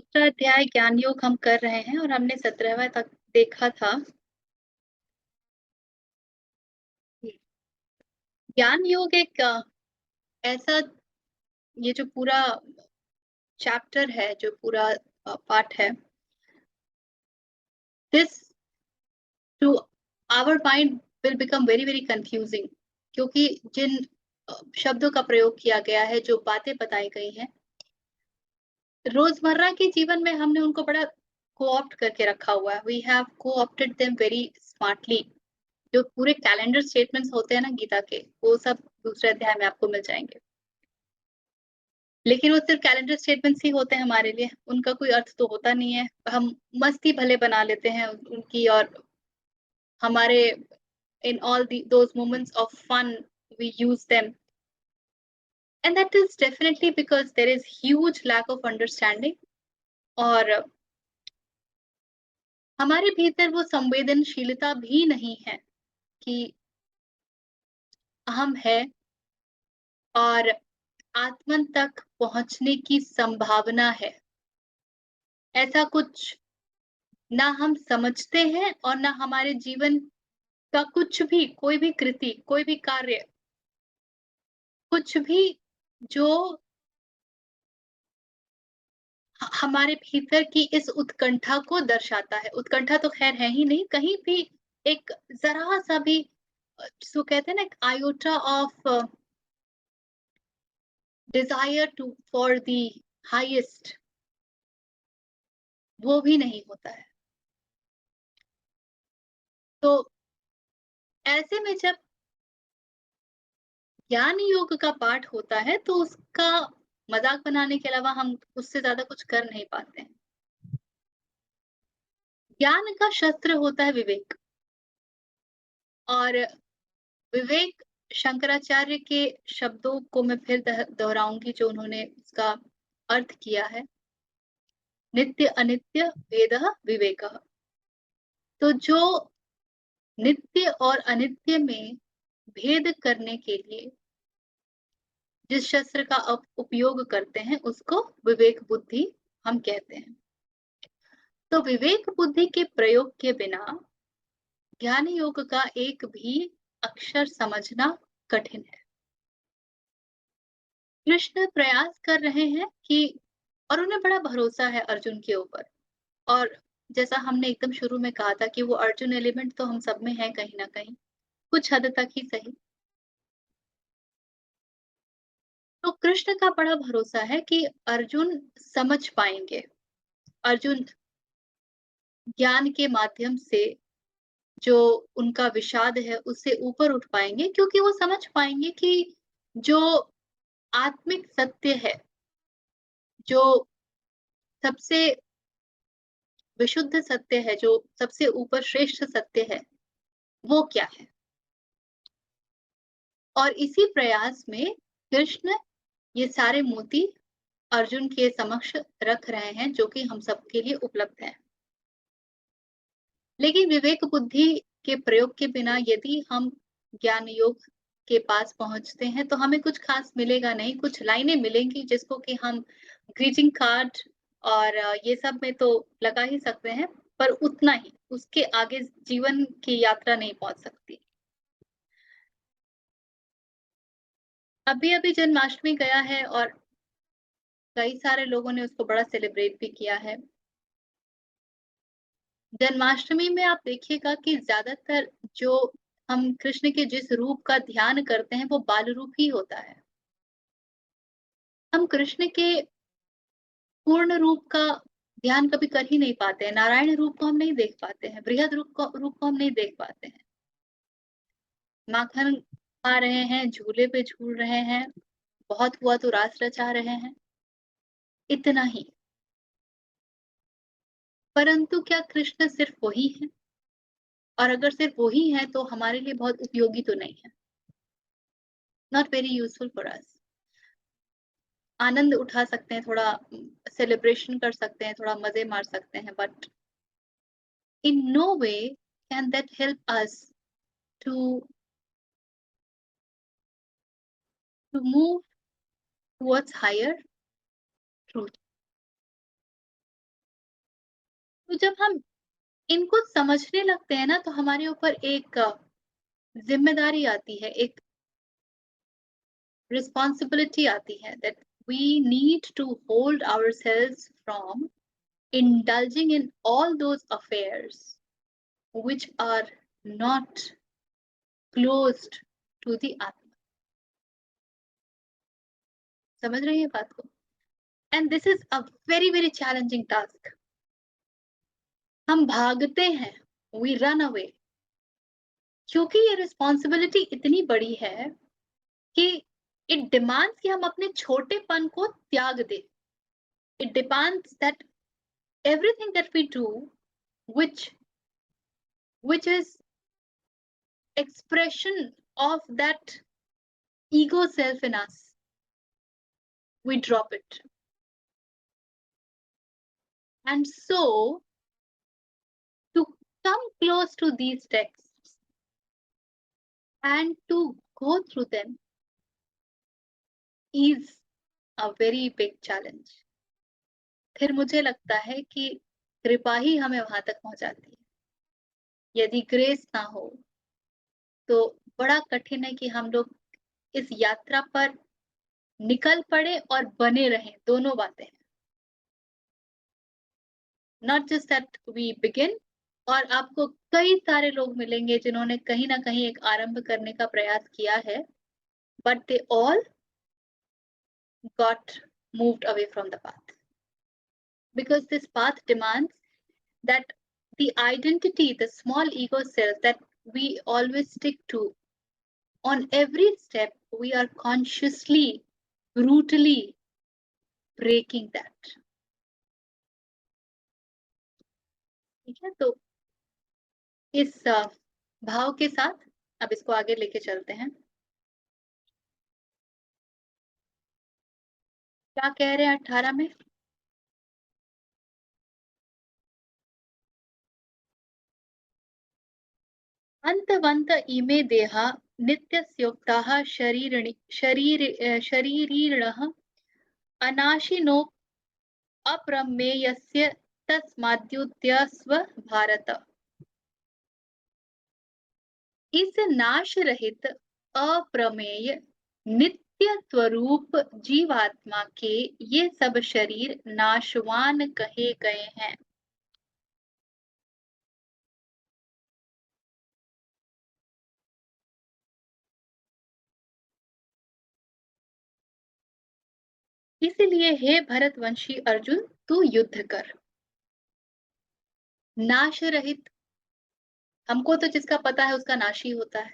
दूसरा अध्याय ज्ञान योग हम कर रहे हैं और हमने 17वां तक देखा था। ज्ञान योग एक ऐसा ये जो पूरा चैप्टर है, जो पूरा पाठ है, this to our mind will become very very confusing क्योंकि जिन शब्दों का प्रयोग किया गया है, जो बातें बताई गई हैं, रोजमर्रा के जीवन में हमने उनको बड़ा को-ऑप्ट करके रखा हुआ है। We have co-opted them very smartly. जो पूरे कैलेंडर स्टेटमेंट्स होते हैं ना गीता के, वो सब दूसरे अध्याय में आपको मिल जाएँगे। लेकिन वो सिर्फ़ कैलेंडर स्टेटमेंट्स ही होते हैं हमारे लिए, उनका कोई अर्थ तो होता नहीं है। हम मस्ती भले बना लेते हैं उनकी और हमारे in all those moments of fun we use them and that is definitely because there is huge lack of understanding और हमारे भीतर वो संवेदनशीलता भी नहीं है कि हम हैं और आत्मन तक पहुँचने की संभावना है। ऐसा कुछ ना हम समझते हैं और ना हमारे जीवन का कुछ भी, कोई भी कृति, कोई भी कार्य, कुछ भी जो हमारे भीतर की इस उत्कंठा को दर्शाता है। उत्कंठा तो ख़ैर है ही नहीं, कहीं भी एक ज़रा-सा भी जिसको कहते हैं ना एक iota of desire to for the highest वो भी नहीं होता है। तो ऐसे में जब ज्ञान योग का पाठ होता है तो उसका मज़ाक बनाने के अलावा हम उससे ज़्यादा कुछ कर नहीं पाते हैं। ज्ञान का शस्त्र होता है विवेक और विवेक शंकराचार्य के शब्दों को मैं फिर दोहराऊँगी जो उन्होंने उसका अर्थ किया है, नित्य अनित्य भेदः विवेकः। तो जो नित्य और अनित्य में भेद करने के लिए जिस शस्त्र का उपयोग करते हैं उसको विवेक बुद्धि हम कहते हैं। तो विवेक बुद्धि के प्रयोग के बिना ज्ञान योग का एक भी अक्षर समझना कठिन है। कृष्ण प्रयास कर रहे हैं कि और उन्हें बड़ा भरोसा है अर्जुन के ऊपर और जैसा हमने एकदम शुरू में कहा था कि वो अर्जुन एलिमेंट तो हम सब में है कहीं न कहीं, कुछ हद तक ही सही। तो कृष्ण का बड़ा भरोसा है कि अर्जुन समझ पाएँगे। अर्जुन ज्ञान के माध्यम से जो उनका विषाद है उससे ऊपर उठ पाएँगे क्योंकि वो समझ पाएँगे कि जो आत्मिक सत्य है, जो सबसे विशुद्ध सत्य है, जो सबसे ऊपर श्रेष्ठ सत्य है, वो क्या है? और इसी प्रयास में कृष्ण ये सारे मोती अर्जुन के समक्ष रख रहे हैं, जो कि हम सबके लिए उपलब्ध हैं। लेकिन विवेक बुद्धि के प्रयोग के बिना यदि हम ज्ञान योग के पास पहुँचते हैं, तो हमें कुछ ख़ास मिलेगा नहीं, कुछ लाइनें मिलेंगी जिसको कि हम ग्रीटिंग कार्ड और ये सब में तो लगा ही सकते हैं, पर उतना ही, उसके आगे जीवन की यात्रा नहीं पहुँच सकती। अभी-अभी जन्माष्टमी गया है और कई सारे लोगों ने उसको बड़ा सेलिब्रेट भी किया है। जन्माष्टमी में आप देखिएगा कि ज़्यादातर जो हम कृष्ण के जिस रूप का ध्यान करते हैं, वो बाल रूप ही होता है। हम कृष्ण के पूर्ण रूप का ध्यान कभी कर ही नहीं पाते हैं, नारायण रूप को हम नहीं देख पाते हैं, बृहद रूप को हम नहीं देख पाते हैं। माखन खा रहे हैं, झूले पे झूल रहे हैं, बहुत हुआ तो रास रचा रहे हैं, इतना ही। परंतु क्या कृष्ण सिर्फ़ वही हैं? और अगर सिर्फ़ वही हैं, तो हमारे लिए बहुत उपयोगी तो नहीं है। Not very useful for us. आनंद उठा सकते हैं, थोड़ा सेलिब्रेशन कर सकते हैं, थोड़ा मज़े मार सकते हैं, but in no way can that help us to move towards higher truth. तो जब हम इनको समझने लगते हैं ना, तो हमारे ऊपर एक ज़िम्मेदारी आती है, एक रिस्पॉन्सिबिलिटी आती है that we need to hold ourselves from indulging in all those affairs which are not closed to the atma. समझ रही हैं बात को? And this is a very very challenging task. हम भागते हैं, we run away, क्योंकि ये रिस्पॉन्सिबिलिटी इतनी बड़ी है कि इट डिमांड्स कि हम अपने छोटेपन को त्याग दें. It demands that everything that we do which is expression of that ego self in us, we drop it. And so, to come close to these texts and to go through them is a very big challenge. फिर मुझे लगता है कि कृपा ही हमें वहां तक पहुंचाती है. यदि ग्रेस ना हो तो बड़ा कठिन है कि हम लोग इस यात्रा पर निकल पड़े और बने रहें. दोनों बातें हैं. Not just that we begin, और आपको कई सारे लोग मिलेंगे जिन्होंने कहीं ना कहीं एक आरंभ करने का प्रयास किया है, but they all got moved away from the path, because this path demands that the identity, the small ego self that we always stick to, on every step we are consciously, brutally breaking that. ठीक है, तो इस भाव के साथ अब इसको आगे लेके चलते हैं. क्या कह रहे हैं 18 में? अन्तवन्त इमे देहा नित्यस्योक्ताः शरीरिणः अनाशिनो अप्रमेयस्य तस्माद्युध्यस्व भारत. इस नाश रहित अप्रमेय नित्य स्वरूप जीवात्मा के ये सब शरीर नाशवान कहे गए हैं. इसलिए हे भरतवंशी अर्जुन, तू युद्ध कर. नाश रहित, हमको तो जिसका पता है उसका नाश ही होता है,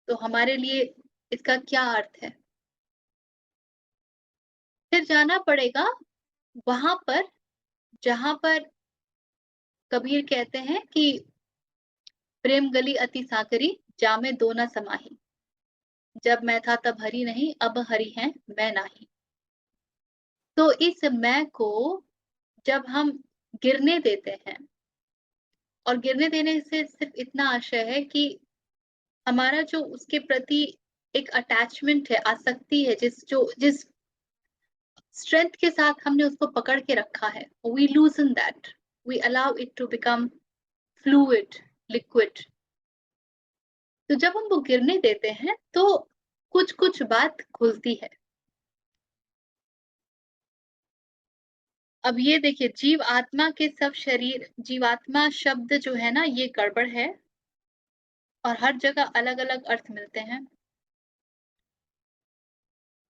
तो हमारे लिए इसका क्या अर्थ है? फिर जाना पड़ेगा वहां पर जहां पर कबीर कहते हैं कि प्रेम गली अति साकरी, जामे दो न समाही. जब मैं था तब हरि नहीं, अब हरि है मैं नाही. तो इस मैं को जब हम गिरने देते हैं, और गिरने देने से सिर्फ इतना आशय है कि हमारा जो उसके प्रति एक अटैचमेंट है, आसक्ति है, जिस स्ट्रेंथ के साथ हमने उसको पकड़ के रखा है, we loosen that, we allow it to become fluid, liquid. तो जब हम वो गिरने देते हैं तो कुछ कुछ बात खुलती है. अब ये देखिए, जीव आत्मा के सब शरीर, जीवात्मा शब्द जो है ना, ये गड़बड़ है और हर जगह अलग अलग अर्थ मिलते हैं.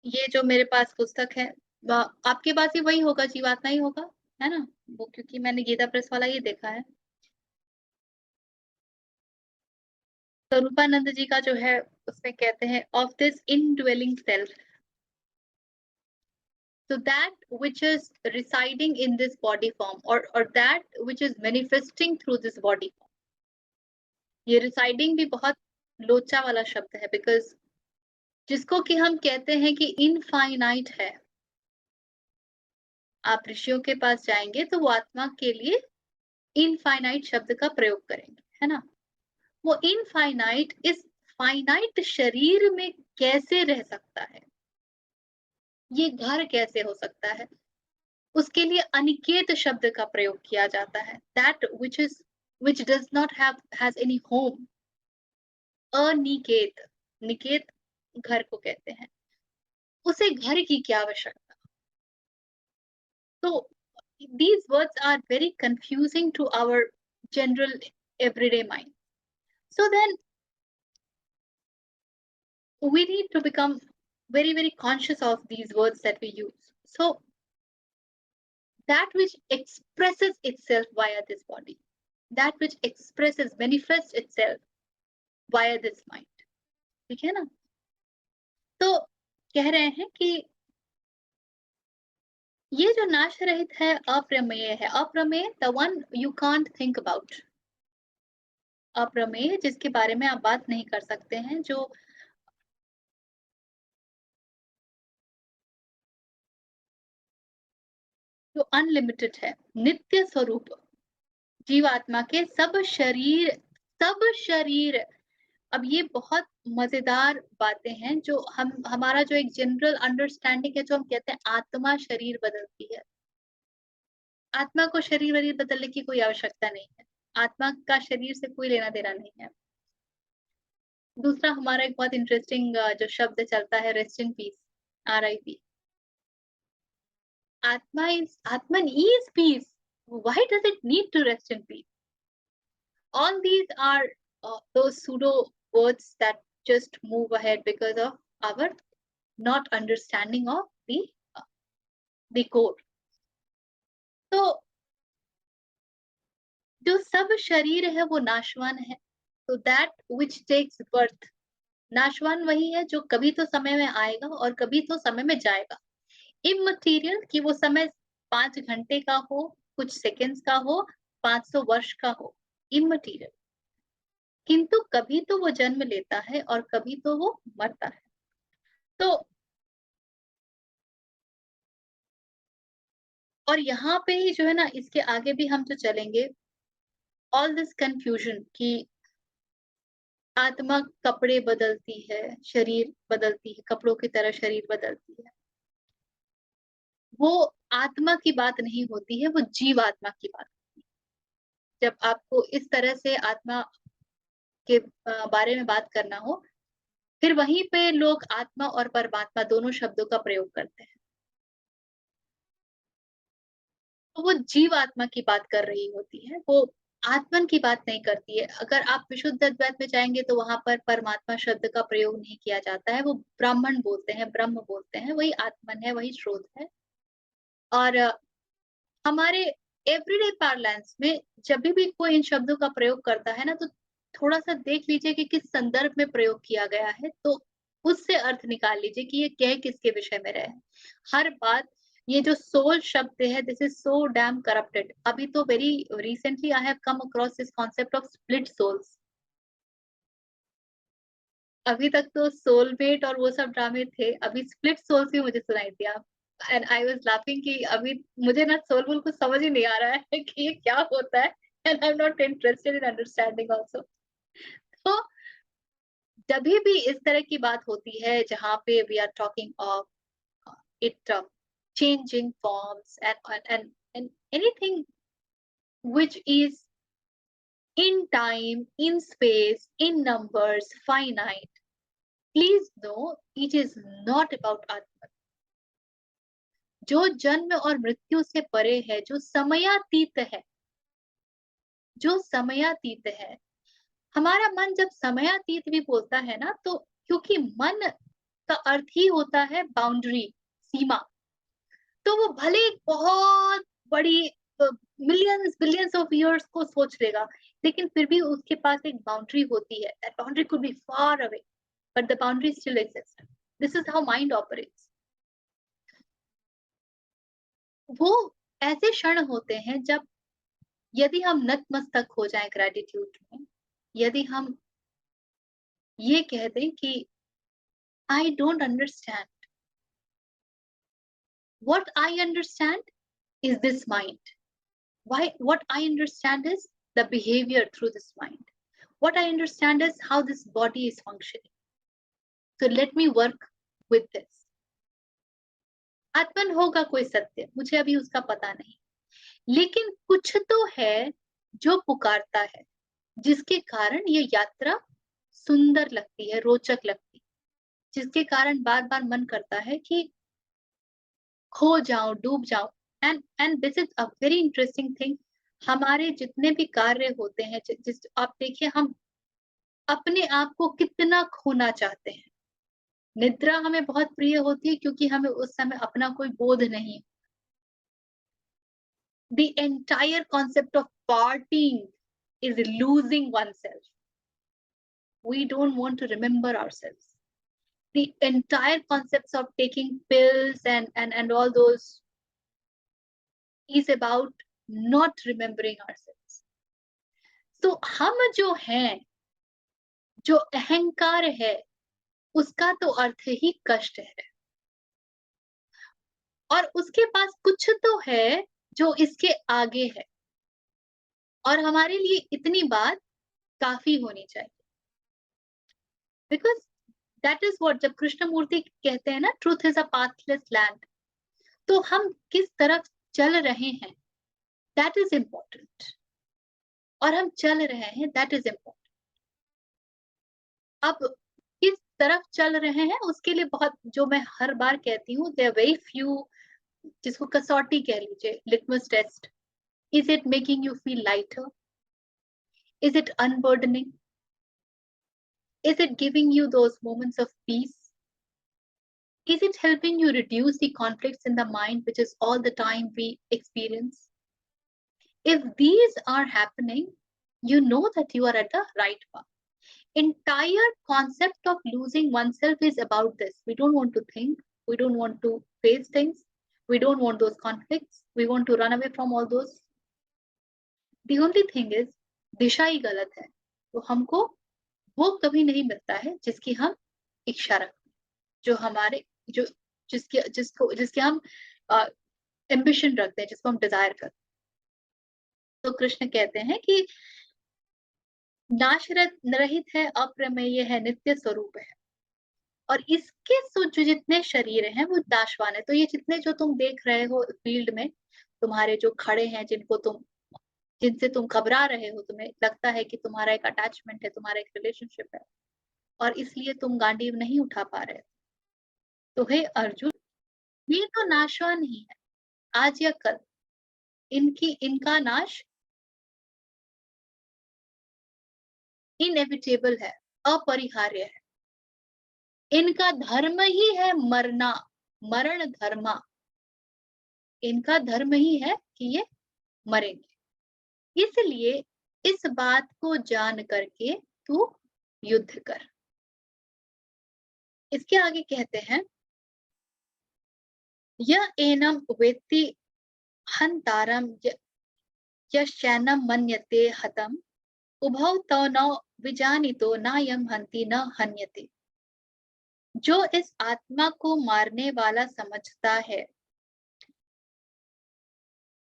ये जो मेरे पास पुस्तक है, आपके पास ही वही होगा, जीवात्मा ही होगा, है ना वो, क्योंकि मैंने गीता प्रेस वाला ही देखा है. स्वरूपानंद जी का जो है उसमें कहते हैं of this indwelling self, so that which is residing in this body form, or that which is manifesting through this body form. ये residing भी बहुत लोचा वाला शब्द है, because जिसको कि हम कहते हैं कि इनफाइनाइट है, आप ऋषियों के पास जाएंगे तो वो आत्मा के लिए इनफाइनाइट शब्द का प्रयोग करेंगे, है ना. वो इनफाइनाइट इस फाइनाइट शरीर में कैसे रह सकता है, ये घर कैसे हो सकता है? उसके लिए अनिकेत शब्द का प्रयोग किया जाता है, that which does not has any home। Aniket, Niket घर को कहते हैं, उसे घर की क्या आवश्यकता। तो these words are very confusing to our general everyday mind, so then we need to become very conscious of these words that we use. So that which expresses itself via this body, that which expresses manifests itself via this mind, ठीक है ना। तो कह रहे हैं कि ये जो नाश रहित है, अप्रमेय है। अप्रमेय, the one you can't think about. अप्रमेय जिसके बारे में आप बात नहीं कर सकते हैं, जो अनलिमिटेड है, नित्य स्वरूप जीवात्मा के सब शरीर। अब ये बहुत मजेदार बातें हैं, जो हमारा जो एक जनरल अंडरस्टैंडिंग है, जो हम कहते हैं आत्मा शरीर बदलती है। आत्मा को शरीर वरीर बदलने की कोई आवश्यकता नहीं है। आत्मा का शरीर से कोई लेना देना नहीं है। दूसरा हमारा एक बहुत इंटरेस्टिंग जो शब्द चलता है, rest in peace, RIP। Atman is peace. Why does it need to rest in peace? All these are those pseudo words that just move ahead because of our not understanding of the core. तो जो सब शरीर है वो नाशवान है। तो that which takes birth, नाशवान वही है जो कभी तो समय में आएगा और कभी तो समय में जाएगा। इममटीरियल, कि वो समय 5 घंटे का हो, कुछ सेकंड्स का हो, 500 वर्ष का हो, इममटीरियल। किंतु कभी तो वो जन्म लेता है और कभी तो वो मरता है। तो और यहाँ पे ही जो है ना, इसके आगे भी हम जो चलेंगे, ऑल दिस कंफ्यूजन कि आत्मा कपड़े बदलती है, शरीर बदलती है, कपड़ों की तरह शरीर बदलती है, वो आत्मा की बात नहीं होती है, वो जीव आत्मा की बात होती है। जब आपको इस तरह से आत्मा के बारे में बात करना हो, फिर वहीं पे लोग आत्मा और परमात्मा दोनों शब्दों का प्रयोग करते हैं। तो वो जीव आत्मा की बात कर रही होती है, वो आत्मन की बात नहीं करती है। अगर आप विशुद्ध अद्वैत में जाएंगे तो वहां पर परमात्मा शब्द का प्रयोग नहीं किया जाता है, वो ब्राह्मण बोलते हैं, ब्रह्म बोलते हैं, वही आत्मन है, वही स्रोत है। और हमारे एवरीडे पार्लेंस में जब भी कोई इन शब्दों का प्रयोग करता है ना, तो थोड़ा सा देख लीजिए कि किस संदर्भ में प्रयोग किया गया है, तो उससे अर्थ निकाल लीजिए कि ये कह किसके विषय में रहे। हर बात, ये जो सोल शब्द है, this is so damn corrupted. अभी तो very recently I have come across this concept of split souls. अभी तक तो सोलमेट और वो सब ड्रामे थे, अभी स्प्लिट सोल्स भी मुझे सुनाई दिया। एंड आई वाज लाफिंग कि अभी मुझे ना सोल वोल कुछ समझ ही नहीं आ रहा है कि ये क्या होता है, and I am not interested in understanding also. तो जब भी इस तरह की बात होती है जहाँ पे we are talking of it changing forms and anything which is in time, in space, in numbers, finite, please know it is not about Atman। जो जन्म और मृत्यु से परे है, जो समयातीत है, जो समयातीत है। हमारा मन जब समयातीत भी बोलता है ना, तो क्योंकि मन का अर्थ ही होता है बाउंड्री, सीमा। तो वो भले बहुत बड़ी मिलियंस बिलियंस ऑफ इयर्स को सोच लेगा, लेकिन फिर भी उसके पास एक बाउंड्री होती है। That boundary could be far away, but the boundary still exist. This is how mind operates. वो ऐसे क्षण होते हैं जब यदि हम नतमस्तक हो जाएं ग्रेटिट्यूड में, यदि हम ये कह दें कि I don't understand, what I understand is this mind. What I understand is the behavior through this mind. What I understand is how this body is functioning. So let me work with this. आत्मन होगा कोई सत्य, मुझे अभी उसका पता नहीं, लेकिन कुछ तो है जो पुकारता है, जिसके कारण ये यात्रा सुंदर लगती है, रोचक लगती है, जिसके कारण बार-बार मन करता है कि खो जाऊँ, डूब जाऊँ। And this is a very interesting thing. हमारे जितने भी कार्य होते हैं, जिस आप देखिए, हम अपने आप को कितना खोना चाहते हैं। निद्रा हमें बहुत प्रिय होती है क्योंकि हमें उस समय अपना कोई बोध नहीं। The entire concept of partying is losing oneself. We don't want to remember ourselves. The entire concepts of taking pills and all those is about not remembering ourselves. So हम जो हैं, जो अहंकार है, उसका तो अर्थ ही कष्ट है, और उसके पास कुछ तो है जो इसके आगे है, और हमारे लिए इतनी बात काफी होनी चाहिए। बिकॉज दैट इज व्हाट, जब कृष्णमूर्ति कहते हैं ना, truth is a pathless land, तो हम किस तरफ चल रहे हैं, दैट इज इम्पोर्टेंट। और हम चल रहे हैं, दैट इज इम्पोर्टेंट। अब किस तरफ चल रहे हैं उसके लिए बहुत, जो मैं हर बार कहती हूँ, देयर वेरी फ्यू, जिसको कसौटी कह लीजिए, litmus test. Is it making you feel lighter? Is it unburdening? Is it giving you those moments of peace? Is it helping you reduce the conflicts in the mind, which is all the time we experience? If these are happening, you know that you are at the right path. Entire concept of losing oneself is about this. We don't want to think, we don't want to face things, we don't want those conflicts, we want to run away from all those. The only thing is, दिशा ही गलत है, तो हमको वो कभी नहीं मिलता है जिसकी हम इच्छा रखते हैं, जो हमारे, जो जिसके हम एम्बिशन रखते हैं, जिसको हम डिजायर करते हैं। तो कृष्ण कहते हैं कि नाश रहित है, अप्रमेय है, नित्य स्वरूप है, और इसके जो जितने शरीर हैं वो नाशवान है। तो ये जितने जो तुम देख रहे हो फील्ड में, तुम्हारे जो खड़े हैं, जिनसे तुम घबरा रहे हो, तुम्हें लगता है कि तुम्हारा एक अटैचमेंट है, तुम्हारा एक रिलेशनशिप है, और इसलिए तुम गांडीव नहीं उठा पा रहे। तो हे अर्जुन, ये तो नाशवान ही है, आज या कल इनका नाश इनएविटेबल है, अपरिहार्य है। इनका धर्म ही है मरना, मरण धर्मा। इनका धर्म ही है कि ये मरेंगे। इसलिए इस बात को जान करके तू युद्ध कर। इसके आगे कहते हैं, यह एनम वेत्ति हंतारम यश्चैनम मन्यते हतम, उभौ तौ न विजानितो नायम हंति न हन्यते। जो इस आत्मा को मारने वाला समझता है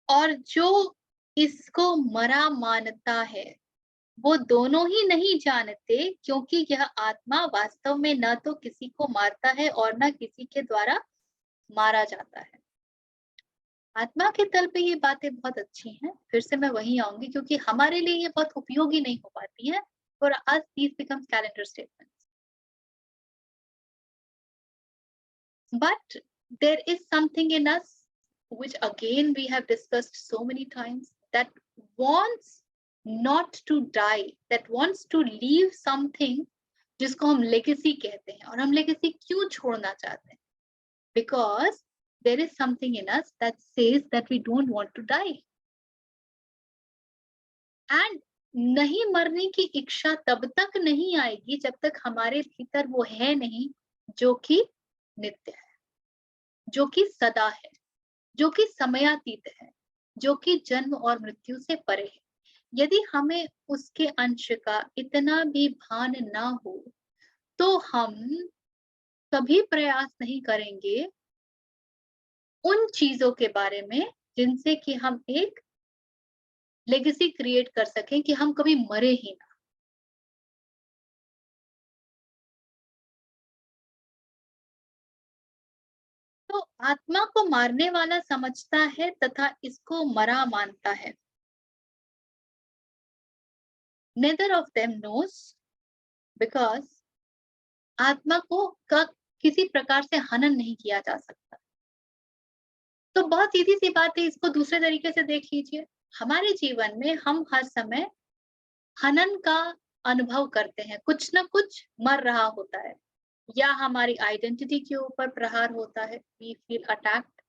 और जो इसको मरा मानता है, वो दोनों ही नहीं जानते, क्योंकि यह आत्मा वास्तव में न तो किसी को मारता है और न किसी के द्वारा मारा जाता है। आत्मा के तल पे ये बातें बहुत अच्छी हैं, फिर से मैं वहीं आऊंगी क्योंकि हमारे लिए ये बहुत उपयोगी नहीं हो पाती है। For us these becomes calendar statements, but there is something in us which again we have discussed so many times, that wants not to die, that wants to leave something, जिसको हम लेगेसी कहते हैं। और हम legacy क्यों छोड़ना चाहते हैं? Because there is something in us that says that we don't want to die. And नहीं मरने की इच्छा तब तक नहीं आएगी जब तक हमारे भीतर वो है नहीं जो कि नित्य है, जो कि सदा है, जो कि समयातीत है, जो कि जन्म और मृत्यु से परे है। यदि हमें उसके अंश का इतना भी भान ना हो, तो हम कभी प्रयास नहीं करेंगे उन चीजों के बारे में जिनसे कि हम एक लेगेसी क्रिएट कर सकें कि हम कभी मरे ही ना। तो आत्मा को मारने वाला समझता है तथा इसको मरा मानता है। Neither of them knows because आत्मा को का किसी प्रकार से हनन नहीं किया जा सकता। तो बहुत सीधी सी बात है, इसको दूसरे तरीके से देख लीजिए। हमारे जीवन में हम हर समय हनन का अनुभव करते हैं, कुछ ना कुछ मर रहा होता है, या हमारी आइडेंटिटी के ऊपर प्रहार होता है, वी फील अटैक्ड,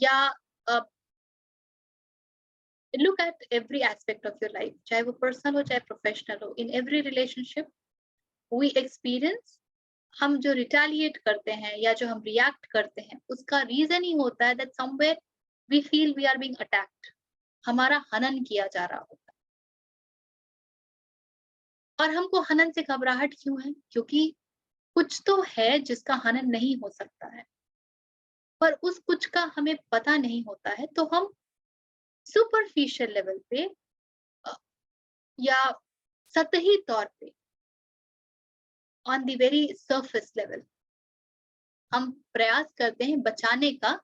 या look at every aspect of your life, चाहे वो पर्सनल हो चाहे प्रोफेशनल हो, in every relationship we experience, हम जो रिटेलिएट करते हैं या जो हम रिएक्ट करते हैं, उसका रीजन ही होता है that somewhere we feel we are being attacked, हमारा हनन किया जा रहा होता है। और हमको हनन से घबराहट क्यों है? क्योंकि कुछ तो है जिसका हनन नहीं हो सकता है, पर उस कुछ का हमें पता नहीं होता है, तो हम सुपरफिशियल लेवल पे या सतही तौर पे, on the very surface level, हम प्रयास करते हैं बचाने का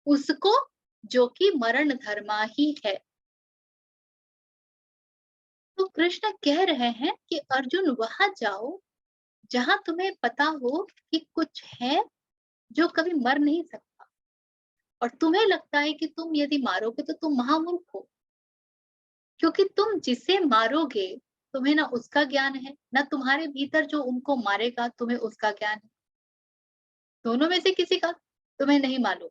उसको जो कि मरण धर्मा ही है। तो कृष्ण कह रहे हैं कि अर्जुन वहां जाओ जहां तुम्हें पता हो कि कुछ है जो कभी मर नहीं सकता, और तुम्हें लगता है कि तुम यदि मारोगे तो तुम महामूर्ख हो, क्योंकि तुम जिसे मारोगे तुम्हें ना उसका ज्ञान है, ना तुम्हारे भीतर जो उनको मारेगा तुम्हें उसका ज्ञान है, दोनों में से किसी का तुम्हें नहीं मालूम।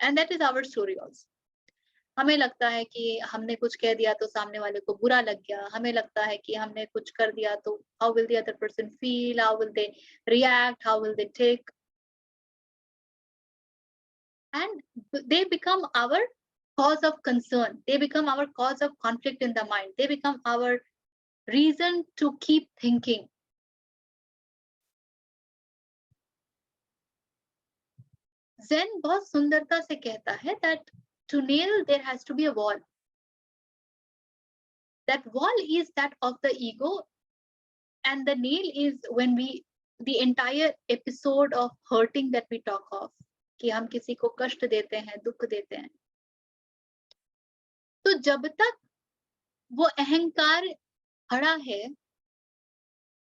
And that is our story also. हमें लगता है कि हमने कुछ कह दिया तो सामने वाले को बुरा लग गया, हमें लगता है कि हमने कुछ कर दिया तो how will the other person feel, how will they react, how will they take, and they become our cause of concern, they become our cause of conflict in the mind, they become our reason to keep thinking. Zen बहुत सुंदरता से कहता है that to nail there has to be a wall, that wall is that of the ego, and the nail is when we, the entire episode of hurting that we talk of, कि हम किसी को कष्ट देते हैं, दुख देते हैं, तो जब तक वो अहंकार खड़ा है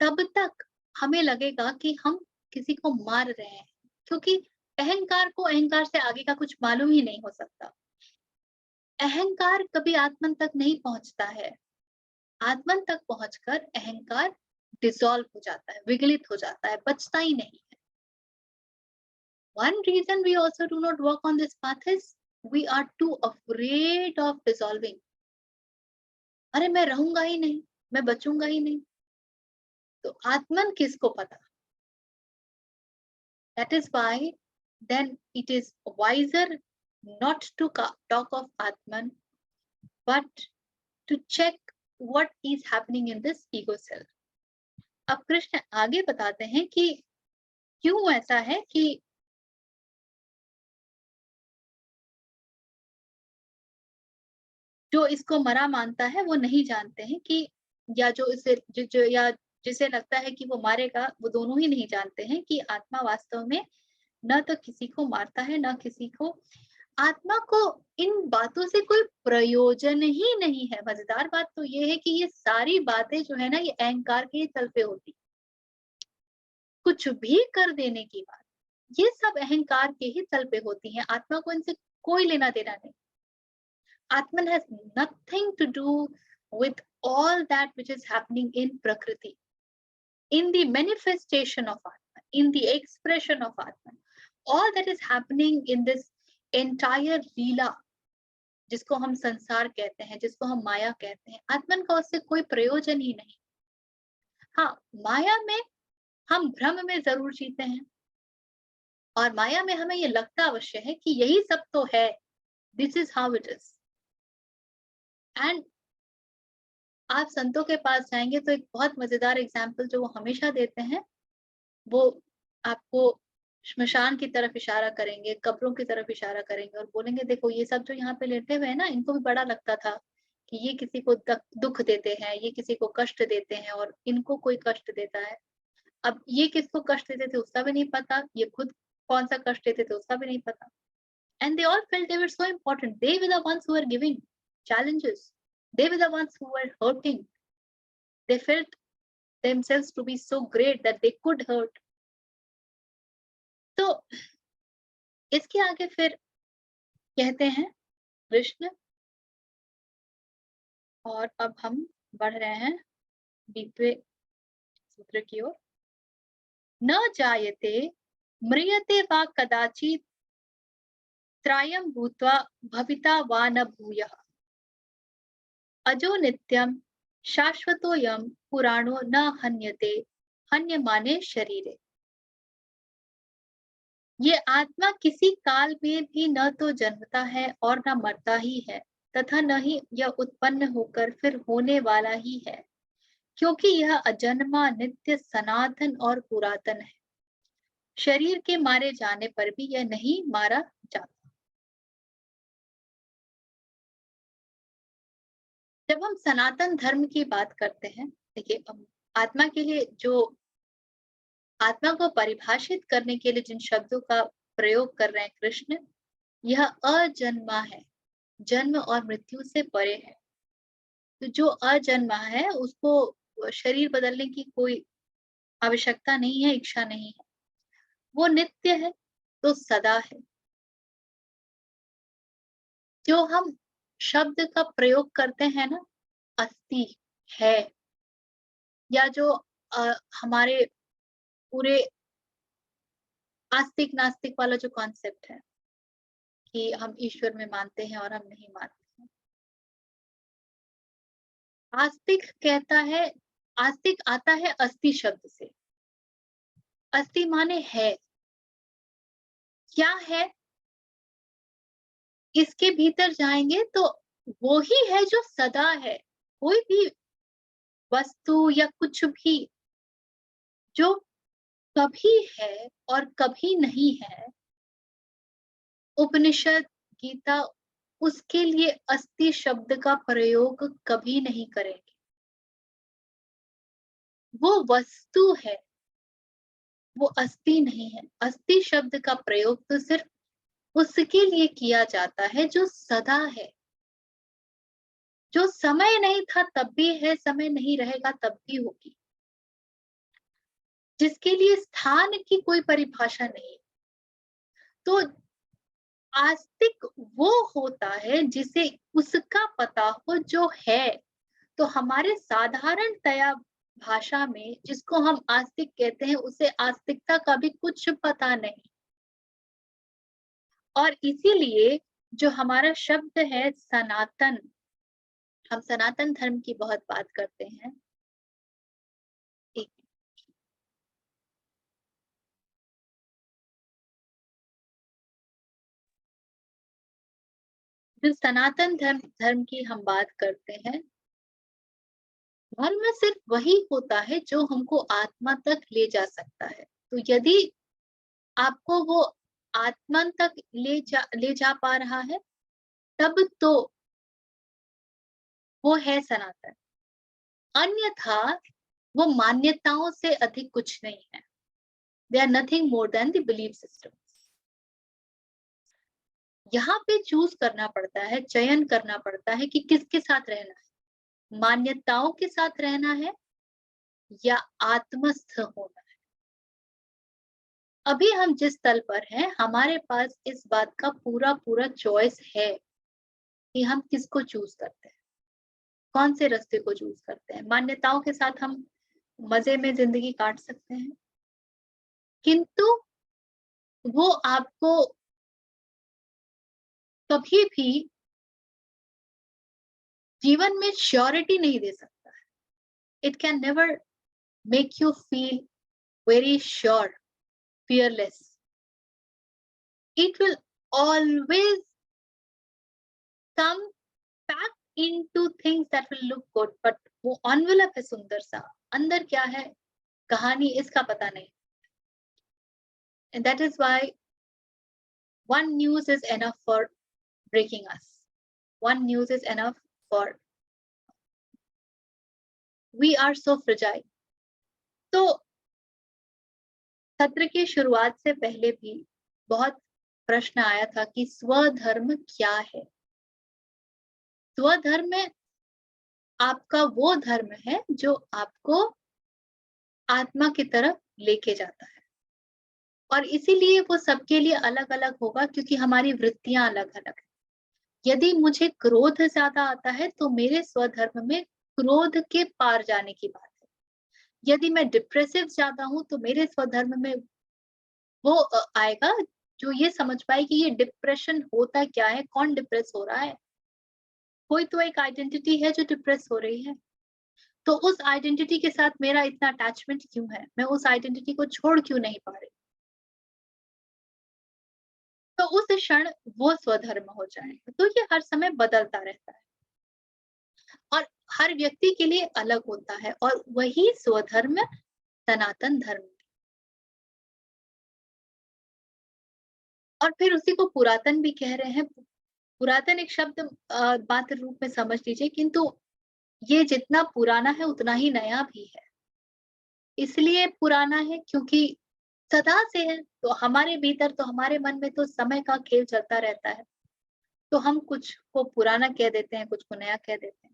तब तक हमें लगेगा कि हम किसी को मार रहे हैं, क्योंकि अहंकार को अहंकार से आगे का कुछ मालूम ही नहीं हो सकता। अहंकार कभी आत्मन तक नहीं पहुंचता है, आत्मन तक पहुंचकर अहंकार डिसॉल्व हो जाता है, विगलित हो जाता है, बचता ही नहीं है। One reason we also do not walk on this path is we are too afraid of dissolving. अरे मैं रहूंगा ही नहीं, मैं बचूंगा ही नहीं, तो आत्मन किसको पता? That is why then it is wiser not to talk of Atman, but to check what is happening in this ego self. अब कृष्ण आगे बताते हैं कि क्यों ऐसा है कि जो इसको मरा मानता है वो नहीं जानते हैं कि, या जो इसे जो या जिसे लगता है कि वो मारेगा, वो दोनों ही नहीं जानते हैं कि आत्मा वास्तव में न तो किसी को मारता है न किसी को, आत्मा को इन बातों से कोई प्रयोजन ही नहीं है। मजेदार बात तो ये है कि ये सारी बातें जो है ना, ये अहंकार के ही तल पे होती, कुछ भी कर देने की बात, ये सब अहंकार के ही तल पे होती हैं। आत्मा को इनसे कोई लेना देना नहीं। Atman has nothing to do with all that which is happening in Prakriti, in the manifestation of Atman, in the expression of Atman. All that is happening in this entire Leela, जिसको हम संसार कहते हैं, जिसको हम माया कहते हैं, आत्मन का उससे कोई प्रयोजन ही नहीं। हाँ, माया में हम भ्रम में जरूर जीते हैं, और माया में हमें ये लगता अवश्य है कि यही सब तो है, this is how it is. And आप संतों के पास जाएंगे तो एक बहुत मजेदार एग्जाम्पल जो वो हमेशा देते हैं, वो आपको श्मशान की तरफ इशारा करेंगे, कब्रों की तरफ इशारा करेंगे और बोलेंगे देखो ये सब जो यहाँ पे लेटे हुए हैं ना, इनको भी बड़ा लगता था कि ये किसी को दुख देते हैं, ये किसी को कष्ट देते हैं और इनको कोई कष्ट देता है। अब ये किसको कष्ट देते थे उसका भी नहीं पता, ये खुद कौन सा कष्ट देते थे उसका भी नहीं पता। And they all felt they were so important. They were the ones who were giving challenges. They were the ones who were hurting. They felt themselves to be so great that they could hurt. तो इसके आगे फिर कहते हैं कृष्ण, और अब हम बढ़ रहे हैं 20वें सूत्र की ओर। न जायते म्रियते वा कदाचित् त्रायं भूत्वा भविता वा न भूयः, अजो नित्यं शाश्वतोऽयं पुराणो न हन्यते हन्यमाने शरीरे। ये आत्मा किसी काल में भी न तो जन्मता है और न मरता ही है, तथा न ही यह उत्पन्न होकर फिर होने वाला ही है, क्योंकि यह अजन्मा, नित्य, सनातन और पुरातन है। शरीर के मारे जाने पर भी यह नहीं मारा जाता। जब हम सनातन धर्म की बात करते हैं, देखिए आत्मा के लिए जो आत्मा को परिभाषित करने के लिए जिन शब्दों का प्रयोग कर रहे हैं कृष्ण, यह अजन्मा है, जन्म और मृत्यु से परे है। तो जो अजन्मा है उसको शरीर बदलने की कोई आवश्यकता नहीं है, इच्छा नहीं है। वो नित्य है, तो सदा है। जो हम शब्द का प्रयोग करते हैं ना, अस्ति, है, या जो हमारे पूरे आस्तिक नास्तिक वाला जो कॉन्सेप्ट है कि हम ईश्वर में मानते हैं और हम नहीं मानते हैं। आस्तिक कहता है, आस्तिक आता है अस्ति शब्द से। अस्ति माने है। क्या है? इसके भीतर जाएंगे तो वो ही है जो सदा है। कोई भी वस्तु या कुछ भी जो कभी है और कभी नहीं है, उपनिषद, गीता उसके लिए अस्ति शब्द का प्रयोग कभी नहीं करेंगे। वो वस्तु है, वो अस्ति नहीं है। अस्ति शब्द का प्रयोग तो सिर्फ उसके लिए किया जाता है जो सदा है, जो समय नहीं था तब भी है, समय नहीं रहेगा तब भी होगी, जिसके लिए स्थान की कोई परिभाषा नहीं। तो आस्तिक वो होता है जिसे उसका पता हो जो है। तो हमारे साधारणतया भाषा में जिसको हम आस्तिक कहते हैं, उसे आस्तिकता का भी कुछ पता नहीं। और इसीलिए जो हमारा शब्द है सनातन, हम सनातन धर्म की बहुत बात करते हैं। एक जो सनातन धर्म की हम बात करते हैं, धर्म सिर्फ वही होता है जो हमको आत्मा तक ले जा सकता है। तो यदि आपको वो आत्मा तक ले जा पा रहा है, तब तो वो है सनातन। अन्यथा वो मान्यताओं से अधिक कुछ नहीं है। They are nothing more than the belief system. यहाँ पे चूज करना पड़ता है, चयन करना पड़ता है कि किसके साथ रहना है, मान्यताओं के साथ रहना है या आत्मस्थ होना है। अभी हम जिस तल पर हैं, हमारे पास इस बात का पूरा पूरा चॉइस है कि हम किसको चूज करते हैं, कौन से रास्ते को चूज करते हैं। मान्यताओं के साथ हम मजे में जिंदगी काट सकते हैं, किंतु वो आपको कभी भी जीवन में श्योरिटी नहीं दे सकता है। It can never make you feel very sure, fearless. It will always come back into things that will look good, but वो envelope है सुंदर सा, अंदर क्या है कहानी इसका पता नहीं। And that is why one news is enough for breaking us. One news is enough for we are so fragile. तो सत्र की शुरुआत से पहले भी बहुत प्रश्न आया था कि स्वधर्म क्या है? स्वधर्म में आपका वो धर्म है जो आपको आत्मा की तरफ लेके जाता है। और इसीलिए वो सबके लिए अलग-अलग होगा क्योंकि हमारी वृत्तियाँ अलग-अलग हैं। यदि मुझे क्रोध ज़्यादा आता है तो मेरे स्वधर्म में क्रोध के पार जाने की बात है। यदि मैं डिप्रेसिव ज़्यादा हूँ तो मेरे स्वधर्म में वो आएगा जो ये समझ पाए कि ये डिप्रेशन होता क्या है, कौन डिप्रेस हो रहा है। कोई तो एक आइडेंटिटी है जो डिप्रेस हो रही है। तो उस आइडेंटिटी के साथ मेरा इतना अटैचमेंट क्यों है? मैं उस आइडेंटिटी को छोड़ क्यों नहीं पा रही? तो उस क्षण वो स्वधर्म हो जाएगा। तो ये हर समय बदलता रहता है और हर व्यक्ति के लिए अलग होता है और वही स्वधर्म सनातन धर्म है। और फिर उसी को पुरातन भी कह रहे हैं। पुरातन एक शब्द मात्र रूप में समझ लीजिए, किंतु ये जितना पुराना है उतना ही नया भी है। इसलिए पुराना है क्योंकि सदा से है, तो हमारे भीतर तो हमारे मन में तो समय का खेल चलता रहता है। तो हम कुछ को पुराना कह देते हैं, कुछ को नया कह देते हैं।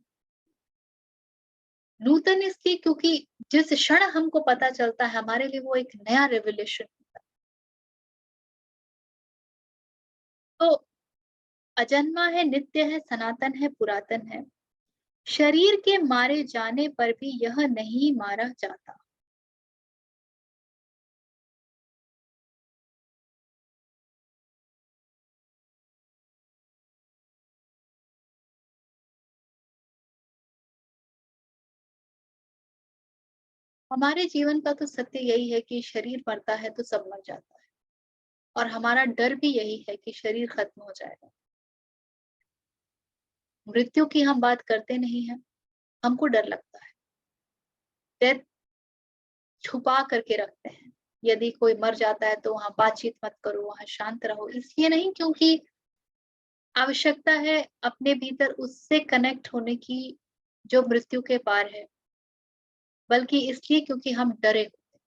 नूतन इसलिए क्योंकि जिस क्षण हमको पता चलता है हमारे लिए वो एक नया रेवोल्यूशन होता है। तो अजन्मा है, नित्य है, सनातन है, पुरातन है। शरीर के मारे जाने पर भी यह नहीं मारा जाता। हमारे जीवन का तो सत्य यही है कि शरीर मरता है तो सब मर जाता है और हमारा डर भी यही है कि शरीर खत्म हो जाएगा। मृत्यु की हम बात करते नहीं हैं, हमको डर लगता है। डेथ छुपा करके रखते हैं। यदि कोई मर जाता है तो वहाँ बातचीत मत करो, वहाँ शांत रहो। इसलिए नहीं क्योंकि आवश्यकता है अपने भीतर उससे कनेक्ट होने की जो मृत्यु के पार है, बल्कि इसलिए क्योंकि हम डरे होते हैं।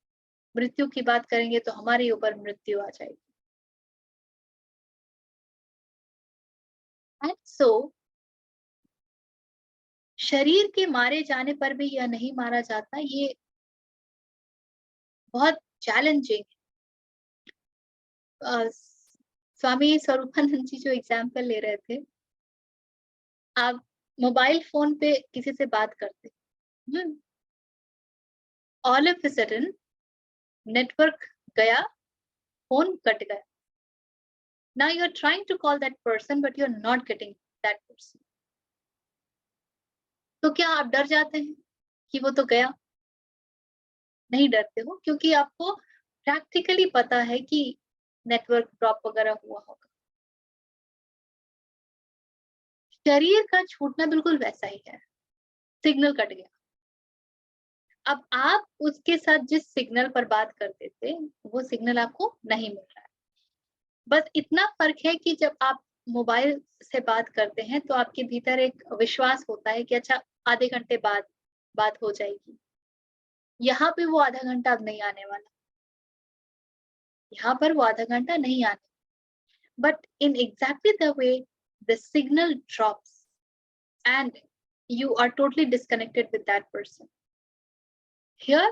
मृत्यु की बात करेंगे तो हमारे ऊपर मृत्यु आ जाएगी। एंड सो शरीर के मारे जाने पर भी यह नहीं मारा जाता, ये बहुत चैलेंजिंग है। स्वामी स्वरूपानंद जी जो एग्जाम्पल ले रहे थे, आप मोबाइल फ़ोन पे किसी से बात करते हैं, all of a sudden network गया, फ़ोन कट गया। Now you are trying to call that person but you are not getting that person. तो क्या आप डर जाते हैं कि वो तो गया? नहीं डरते हो क्योंकि आपको प्रैक्टिकली पता है कि नेटवर्क ड्रॉप वगैरह हुआ होगा। शरीर का छूटना बिल्कुल वैसा ही है, सिग्नल कट गया। अब आप उसके साथ जिस सिग्नल पर बात करते थे, वो सिग्नल आपको नहीं मिल रहा है। बस इतना फ़र्क है कि जब आप मोबाइल से बात करते हैं, तो आपके भीतर एक विश्वास होता है कि अच्छा आधे घंटे बाद बात हो जाएगी। यहाँ पे वो आधा घंटा अब नहीं आने वाला, यहाँ पर वो आधा घंटा नहीं आने, but in exactly the way the signal drops and you are totally disconnected with that person. Here,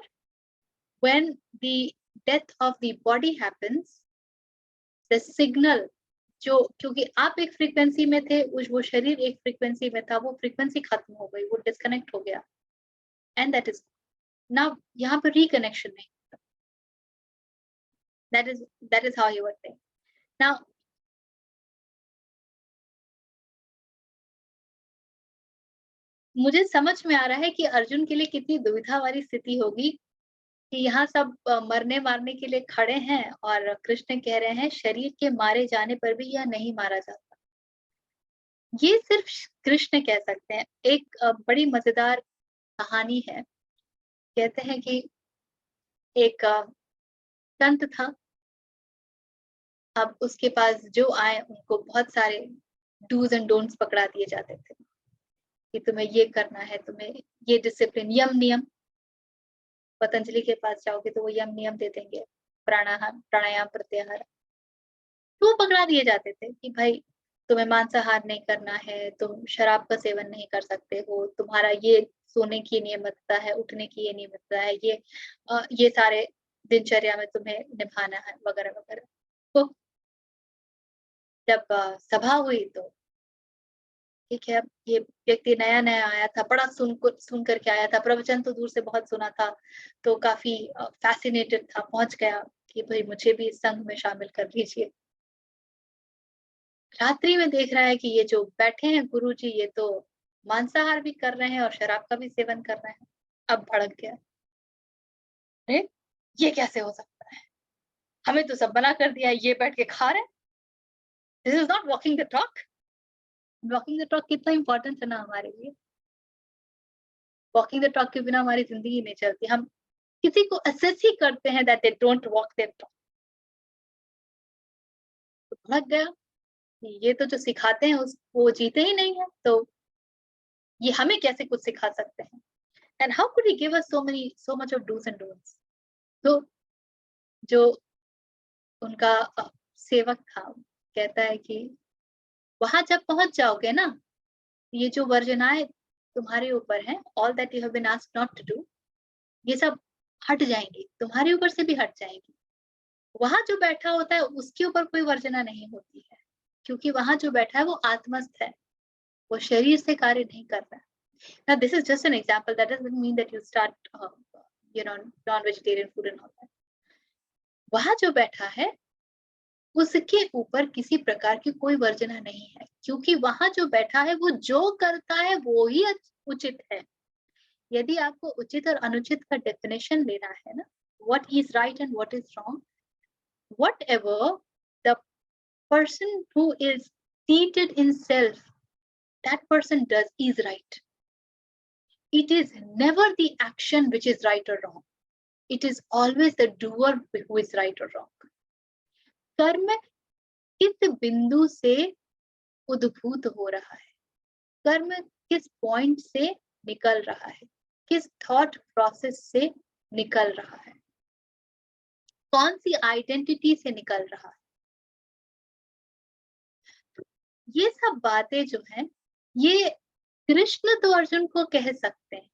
when the death of the body happens, the signal जो क्योंकि आप एक फ्रीक्वेंसी में थे, उस वो शरीर एक फ्रीक्वेंसी में था, वो फ्रीक्वेंसी खत्म हो गई, वो डिस्कनेक्ट हो गया एंड दैट इज नाउ यहाँ पे रिकनेक्शन नहीं, that is that is how you were think now. मुझे समझ में आ रहा है कि अर्जुन के लिए कितनी दुविधा वाली स्थिति होगी कि यहाँ सब मरने-मारने के लिए खड़े हैं और कृष्ण कह रहे हैं शरीर के मारे जाने पर भी यह नहीं मारा जाता। ये सिर्फ कृष्ण कह सकते हैं। एक बड़ी मज़ेदार कहानी है। कहते हैं कि एक संत था, अब उसके पास जो आए उनको बहुत सारे डूज़ एंड डोंट्स पकड़ा दिए जाते थे, कि तुम्हें ये करना है, तुम्हें ये डिसिप्लिन यम-नियम। पतंजलि के पास जाओगे तो वो यम-नियम दे देंगे, प्राणायाम, प्रत्याहार। तो पकड़ा दिए जाते थे कि भाई तुम्हें मांसाहार नहीं करना है, तुम शराब का सेवन नहीं कर सकते हो, तुम्हारा ये सोने की नियमितता है, उठने की ये नियमितता है, ये सारे दिनचर्या में तुम्हें निभाना है वगैरह वगैरह। तो जब सभा हुई तो ठीक है, अब ये व्यक्ति नया-नया आया था, बड़ा सुन कर के आया था, प्रवचन तो दूर से बहुत सुना था, तो काफ़ी फ़ैसिनेटेड था, पहुँच गया कि भई मुझे भी इस संघ में शामिल कर लीजिए। रात्रि में देख रहा है कि ये जो बैठे हैं गुरुजी, ये तो मांसाहार भी कर रहे हैं और शराब का भी सेवन कर रहे हैं। अब भड़क गया, अरे! ये कैसे हो सकता है? हमें तो सब मना कर दिया है, ये बैठ के खा रहे हैं। This is not walking the talk. Walking the talk कितना इम्पोर्टेंट है ना हमारे लिए। वॉकिंग द टॉक के बिना हमारी ज़िंदगी नहीं चलती। हम किसी को असेस ही करते हैं that they don't walk their talk. तो भड़क गया कि ये तो जो सिखाते हैं उस वो जीते ही नहीं है, तो ये हमें कैसे कुछ सिखा सकते हैं? And how could he give us so much of dos and don'ts. तो जो उनका सेवक था, कहता है कि वहाँ जब पहुँच जाओगे ना, ये जो वर्जनाएँ तुम्हारे ऊपर हैं, all that you have been asked not to do, ये सब हट जाएँगी, तुम्हारे ऊपर से भी हट जाएँगी। वहाँ जो बैठा होता है उसके ऊपर कोई वर्जना नहीं होती है, क्योंकि वहाँ जो बैठा है वो आत्मस्थ है, वो शरीर से कार्य नहीं कर रहा है। Now this is just an example, that doesn't mean that you start you know non-vegetarian food and all that. वहाँ जो बैठा है उसके ऊपर किसी प्रकार की कोई वर्जना नहीं है, क्योंकि वहाँ जो बैठा है वो जो करता है वो ही उचित है। यदि आपको उचित और अनुचित का डेफिनेशन लेना है ना, what is right and what is wrong, whatever the person who is seated in self, that person does is right. It is never the action which is right or wrong. It is always the doer who is right or wrong. कर्म किस बिंदु से उद्भूत हो रहा है, कर्म किस पॉइंट से निकल रहा है, किस थॉट प्रोसेस से निकल रहा है, कौन सी आइडेंटिटी से निकल रहा है, ये सब बातें जो हैं, ये कृष्ण तो अर्जुन को कह सकते हैं,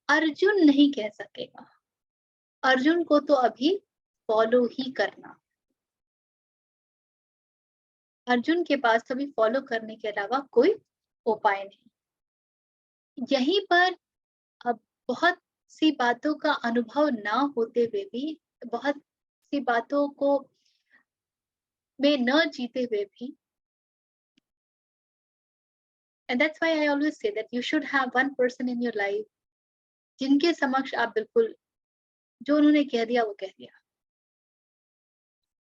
अर्जुन नहीं कह सकेगा। अर्जुन को तो अभी फॉलो ही करना, अर्जुन के पास कभी फॉलो करने के अलावा कोई उपाय नहीं। यहीं पर अब बहुत सी बातों का अनुभव ना होते हुए भी, बहुत सी बातों को में न जीते हुए भी, and that's why I always say that you should have one person in your life जिनके समक्ष आप बिल्कुल जो उन्होंने कह दिया वो कह दिया।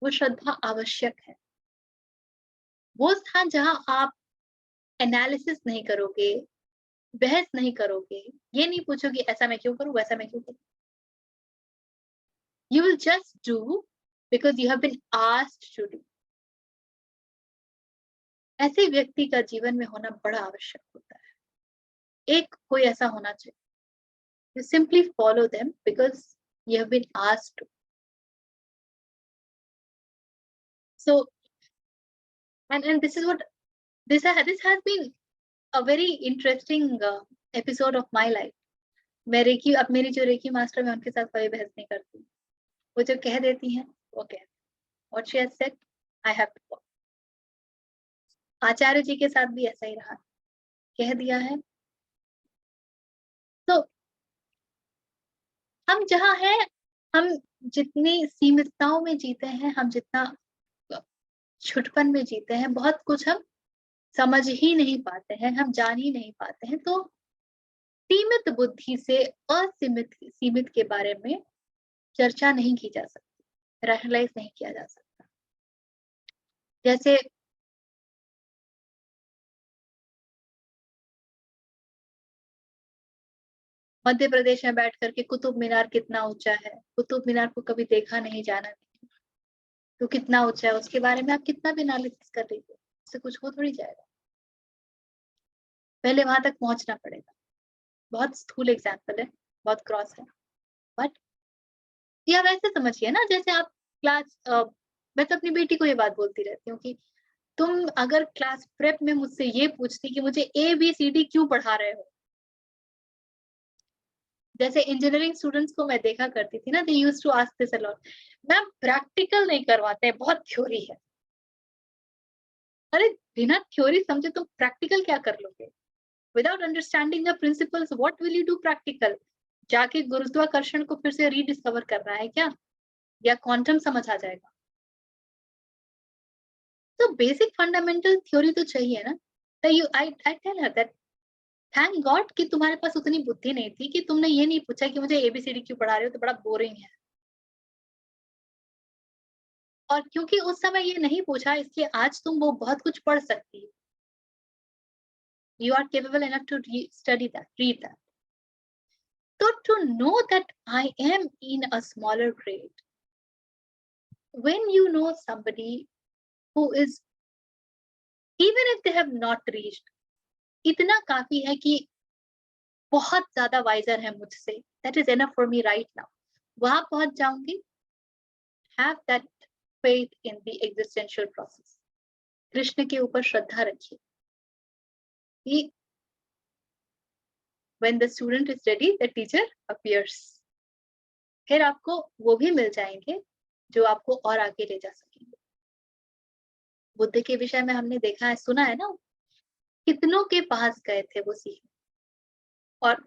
वो श्रद्धा आवश्यक है। वो स्थान जहां आप एनालिसिस नहीं करोगे, बहस नहीं करोगे, ये नहीं पूछोगे ऐसा मैं क्यों करूं, वैसा मैं क्यों करूं। You will just do because you have been asked to do. ऐसे व्यक्ति का जीवन में होना बड़ा आवश्यक होता है। एक कोई ऐसा होना चाहिए। You simply follow them because you have been asked to. So, and this is what this has been a very interesting episode of my life. मैं रेकी अब मेरी जो रेकी मास्टर मैं उनके साथ कोई बहस नहीं करती। वो जो कह देती हैं वो कह what she has said I have to follow. आचार्य जी के साथ भी ऐसा ही रहा, कह दिया है तो हम जहाँ हैं, हम जितनी सीमितताओं में जीते हैं, हम जितना छुटपन में जीते हैं, बहुत कुछ हम समझ ही नहीं पाते हैं, हम जान ही नहीं पाते हैं। तो सीमित बुद्धि से सीमित के बारे में चर्चा नहीं की जा सकती, रैशनलाइज नहीं किया जा सकता। जैसे मध्य प्रदेश में बैठ करके कुतुब मीनार कितना ऊंचा है, कुतुब मीनार को कभी देखा नहीं, जाना नहीं, तो कितना ऊंचा है उसके बारे में आप कितना भी एनालिसिस कर लीजिए, उससे कुछ हो थोड़ी जाएगा। पहले वहां तक पहुंचना पड़ेगा। बहुत स्थूल एग्जाम्पल है, बहुत क्रॉस है, बट या वैसे समझिए ना, जैसे आप क्लास मैं तो अपनी बेटी को ये बात बोलती रहती हूँ कि तुम अगर क्लास प्रेप में मुझसे ये पूछती कि मुझे ABCD क्यों पढ़ा रहे हो? जैसे इंजीनियरिंग स्टूडेंट्स को मैं देखा करती थी ना, they used to ask this a lot, ma'am practical नहीं करवाते हैं, बहुत थ्योरी है। अरे बिना थ्योरी समझे तुम प्रैक्टिकल क्या कर लोगे? Without understanding the principles what will you do practical? जाके गुरुत्वाकर्षण को फिर से रीडिस्कवर करना है क्या? या क्वांटम समझ आ जाएगा? तो बेसिक फंडामेंटल थ्योरी तो चाहिए ना। तो you I tell her that thank God कि तुम्हारे पास उतनी बुद्धि नहीं थी कि तुमने ये नहीं पूछा कि मुझे ABCD क्यों पढ़ा रहे हो, तो बड़ा बोरिंग है। और क्योंकि उस समय ये नहीं पूछा, इसलिए आज तुम वो बहुत कुछ पढ़ सकती हो। You are capable enough to study that, read that. So to know that I am in a smaller grade, when you know somebody who is, even if they have not reached, इतना काफी है कि बहुत ज्यादा visor है मुझसे, that is enough for me right now. वहां पहुंच जाऊंगी, have that faith in the existential process. Krishna के ऊपर श्रद्धा रखिए कि when the student is ready, the teacher appears. फिर आपको वो भी मिल जाएंगे जो आपको और आगे ले जा सकेंगे। बुद्ध के विषय में हमने देखा है, सुना है ना, कितनों के पास गए थे वो सीखने, और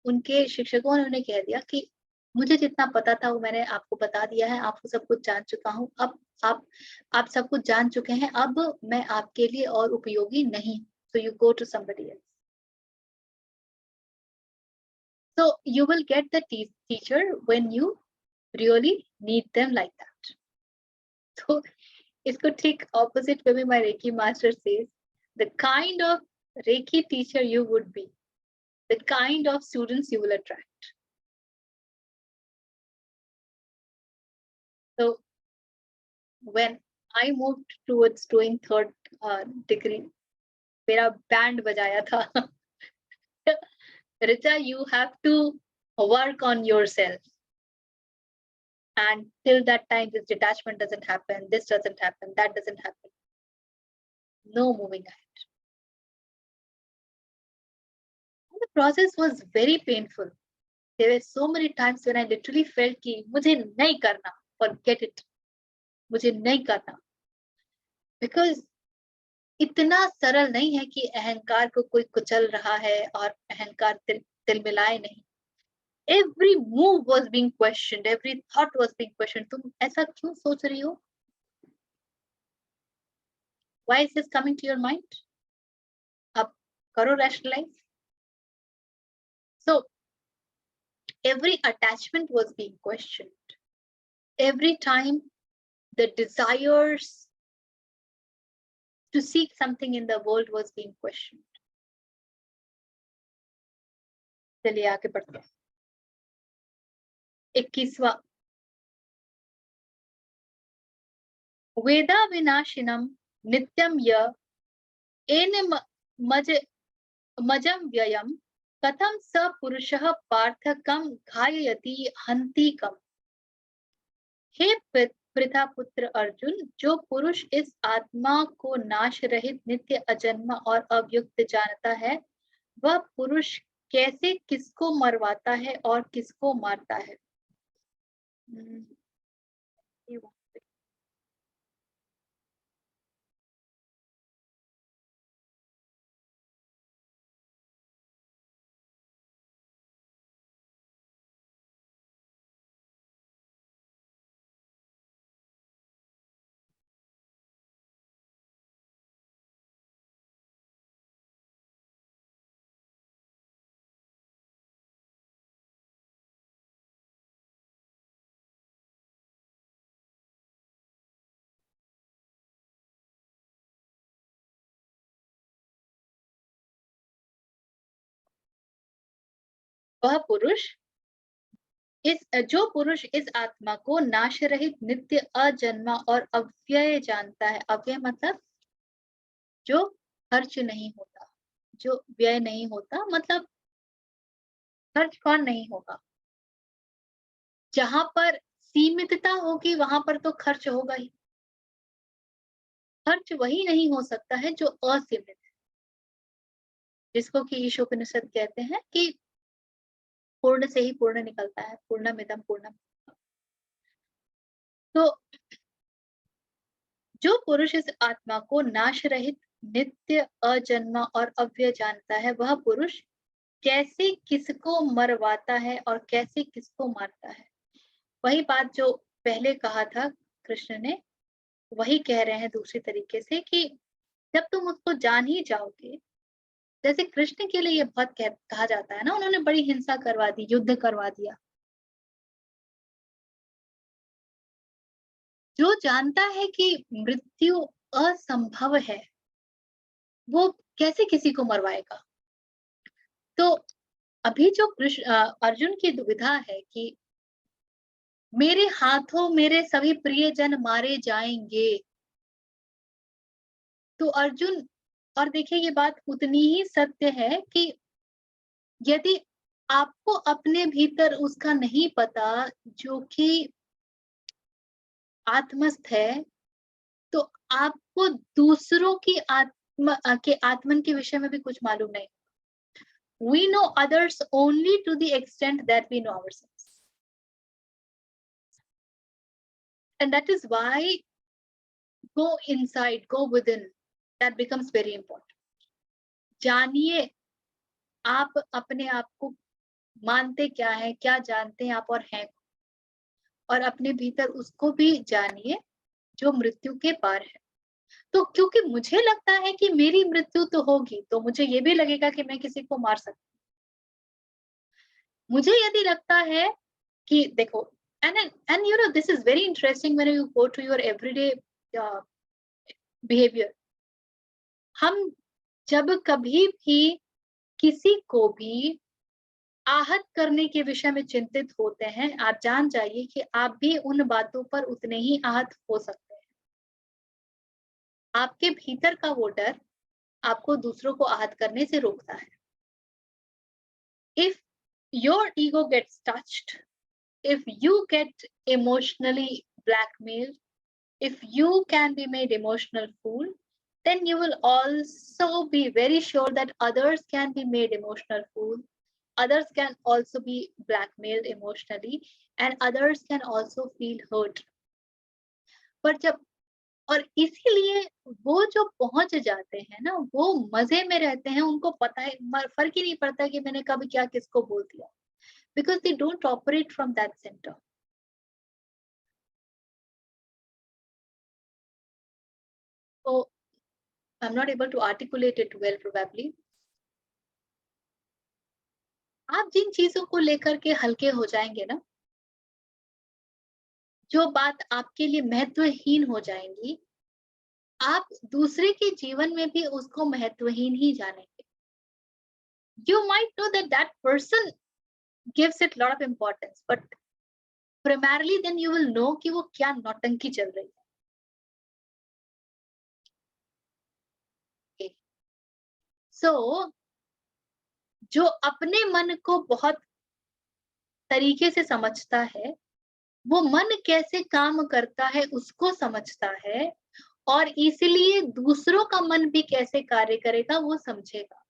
उनके शिक्षकों ने उन्हें कह दिया कि मुझे जितना पता था वो मैंने आपको बता दिया है, आपको सब कुछ जान चुका हूँ, अब आप आप सब कुछ जान चुके हैं, अब मैं आपके लिए और उपयोगी नहीं, so you go to somebody else. So you will get the teacher when you really need them like that. So इसको ठीक opposite वे में my Reiki master says, the kind of Reiki teacher you would be, the kind of students you will attract. So when I moved towards doing third degree, मेरा band बजाया था Richa, you have to work on yourself, and till that time this detachment doesn't happen, this doesn't happen, that doesn't happen, no moving ahead. And the process was very painful. There were so many times when I literally felt कि मुझे नहीं करना, forget it, मुझे नहीं करना, because इतना सरल नहीं है कि अहंकार को कोई कुचल रहा है और अहंकार तिलमिलाए नहीं। Every move was being questioned, every thought was being questioned. तुम ऐसा क्यों सोच रही हो? Why is this coming to your mind? अब करो rationalize. So every attachment was being questioned. Every time the desires to seek something in the world was being questioned. चलिए आगे बढ़ते हैं। 21वां, वेदा विनाशिनम नित्यम य एन मजम व्ययम कथम स पुरुषः पार्थ कम घाययति हन्ति कम। हे पृथा पुत्र अर्जुन, जो पुरुष इस आत्मा को नाश रहित नित्य अजन्मा और अव्युक्त जानता है, वह पुरुष कैसे किसको मरवाता है और किसको मारता है? वह पुरुष जो पुरुष इस आत्मा को नाश रहित नित्य अजन्मा और अव्यय जानता है, अव्यय मतलब जो खर्च नहीं होता, जो व्यय नहीं होता, मतलब खर्च कौन नहीं होगा? जहां पर सीमितता होगी वहां पर तो खर्च होगा ही। खर्च वही नहीं हो सकता है जो असीमित है, जिसको कि ईशोपनिषद कहते हैं कि पूर्ण से ही पूर्ण निकलता है, पूर्णमिदं पूर्णम। तो जो पुरुष इस आत्मा को नाश रहित, नित्य, अजन्मा और अव्यय जानता है, वह पुरुष कैसे किसको मरवाता है और कैसे किसको मारता है। वही बात जो पहले कहा था कृष्ण ने, वही कह रहे हैं दूसरी तरीके से कि जब तुम उसको जान ही जाओगे, जैसे कृष्ण के लिए ये बहुत कहा जाता है ना, उन्होंने बड़ी हिंसा करवा दी, युद्ध करवा दिया। जो जानता है कि मृत्यु असंभव है, वो कैसे किसी को मरवाएगा। तो अभी जो अर्जुन की दुविधा है कि मेरे हाथों मेरे सभी प्रियजन मारे जाएंगे, तो अर्जुन, और देखिए ये बात उतनी ही सत्य है कि यदि आपको अपने भीतर उसका नहीं पता जो कि आत्मस्थ है, तो आपको दूसरों की के आत्मन के विषय में भी कुछ मालूम नहीं। We know others only to the extent that we know ourselves. And that is why go inside, go within. That becomes very important. जानिए आप अपने आप को मानते क्या है, क्या जानते हैं आप और हैं, और अपने भीतर उसको भी जानिए जो मृत्यु के पार है। तो क्योंकि मुझे लगता है कि मेरी मृत्यु तो होगी, तो मुझे ये भी लगेगा कि मैं किसी को मार सकती हूँ। मुझे यदि लगता है कि देखो, and you know this is very interesting when you go to your everyday behavior. हम जब कभी भी किसी को भी आहत करने के विषय में चिंतित होते हैं, आप जान जाइए कि आप भी उन बातों पर उतने ही आहत हो सकते हैं। आपके भीतर का वो डर आपको दूसरों को आहत करने से रोकता है। If your ego gets touched, if you get emotionally blackmailed, if you can be made emotional fool, then you will also be very sure that others can be made emotional fool. Others can also be blackmailed emotionally, and others can also feel hurt. पर जब, और इसीलिए वो जो पहुंच जाते हैं ना, वो मजे में रहते हैं, उनको पता है, फर्क ही नहीं पड़ता कि मैंने कब क्या किसको बोल दिया, because they don't operate from that center. So I'm not able to articulate it well probably. आप जिन चीजों को लेकर के हल्के हो जाएंगे ना, जो बात आपके लिए महत्वहीन हो जाएंगी, आप दूसरे के जीवन में भी उसको महत्वहीन ही जानेंगे. You might know that that person gives it lot of importance, but primarily then you will know कि वो क्या नौटंकी चल रही है. Okay. So जो अपने मन को बहुत तरीके से समझता है, वो मन कैसे काम करता है उसको समझता है, और इसलिए दूसरों का मन भी कैसे कार्य करेगा वो समझेगा.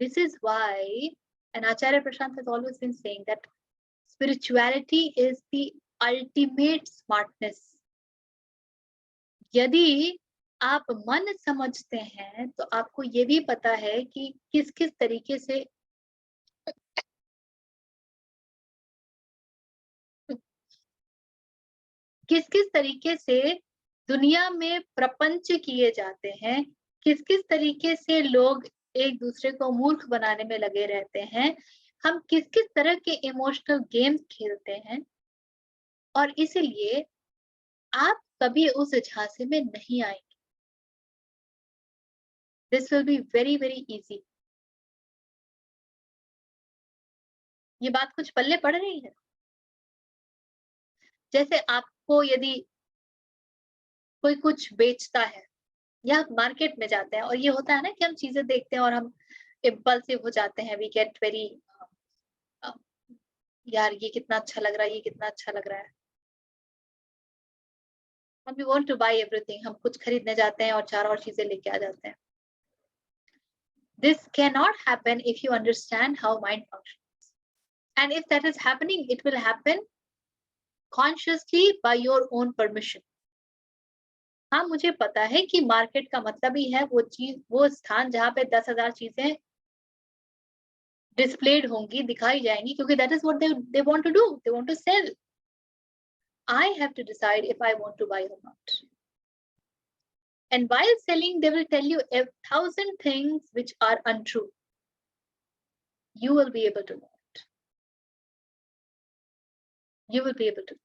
This is why, and Acharya Prashant has always been saying that spirituality is the ultimate smartness. यदि आप मन समझते हैं तो आपको ये भी पता है कि किस किस तरीके से दुनिया में प्रपंच किए जाते हैं, किस किस तरीके से लोग एक दूसरे को मूर्ख बनाने में लगे रहते हैं, हम किस किस तरह के इमोशनल गेम्स खेलते हैं, और इसलिए आप कभी उस झांसे में नहीं आएंगे. This will be very very easy. ये बात कुछ पल्ले पड़ रही है. जैसे आपको यदि कोई कुछ बेचता है, या मार्केट में जाते हैं, और ये होता है ना कि हम चीजें देखते हैं और हम इम्पल्सिव हो जाते हैं, वी गेट वेरी, यार ये कितना अच्छा लग रहा है, ये कितना अच्छा लग रहा है. and we want to buy everything. हम कुछ खरीदने जाते हैं और 4 और चीजें लेके आ जाते हैं. This cannot happen if you understand how mind functions. And if that is happening, it will happen consciously by your own permission. हाँ, मुझे पता है कि मार्केट का मतलब ही है वो चीज, वो स्थान जहाँ पे 10,000 चीजें displayed होंगी, दिखाई जाएंगी, क्योंकि that is what they want to do. They want to sell. I have to decide if I want to buy or not. And while selling, they will tell you 1,000 things which are untrue. You will be able to know it. You will be able to.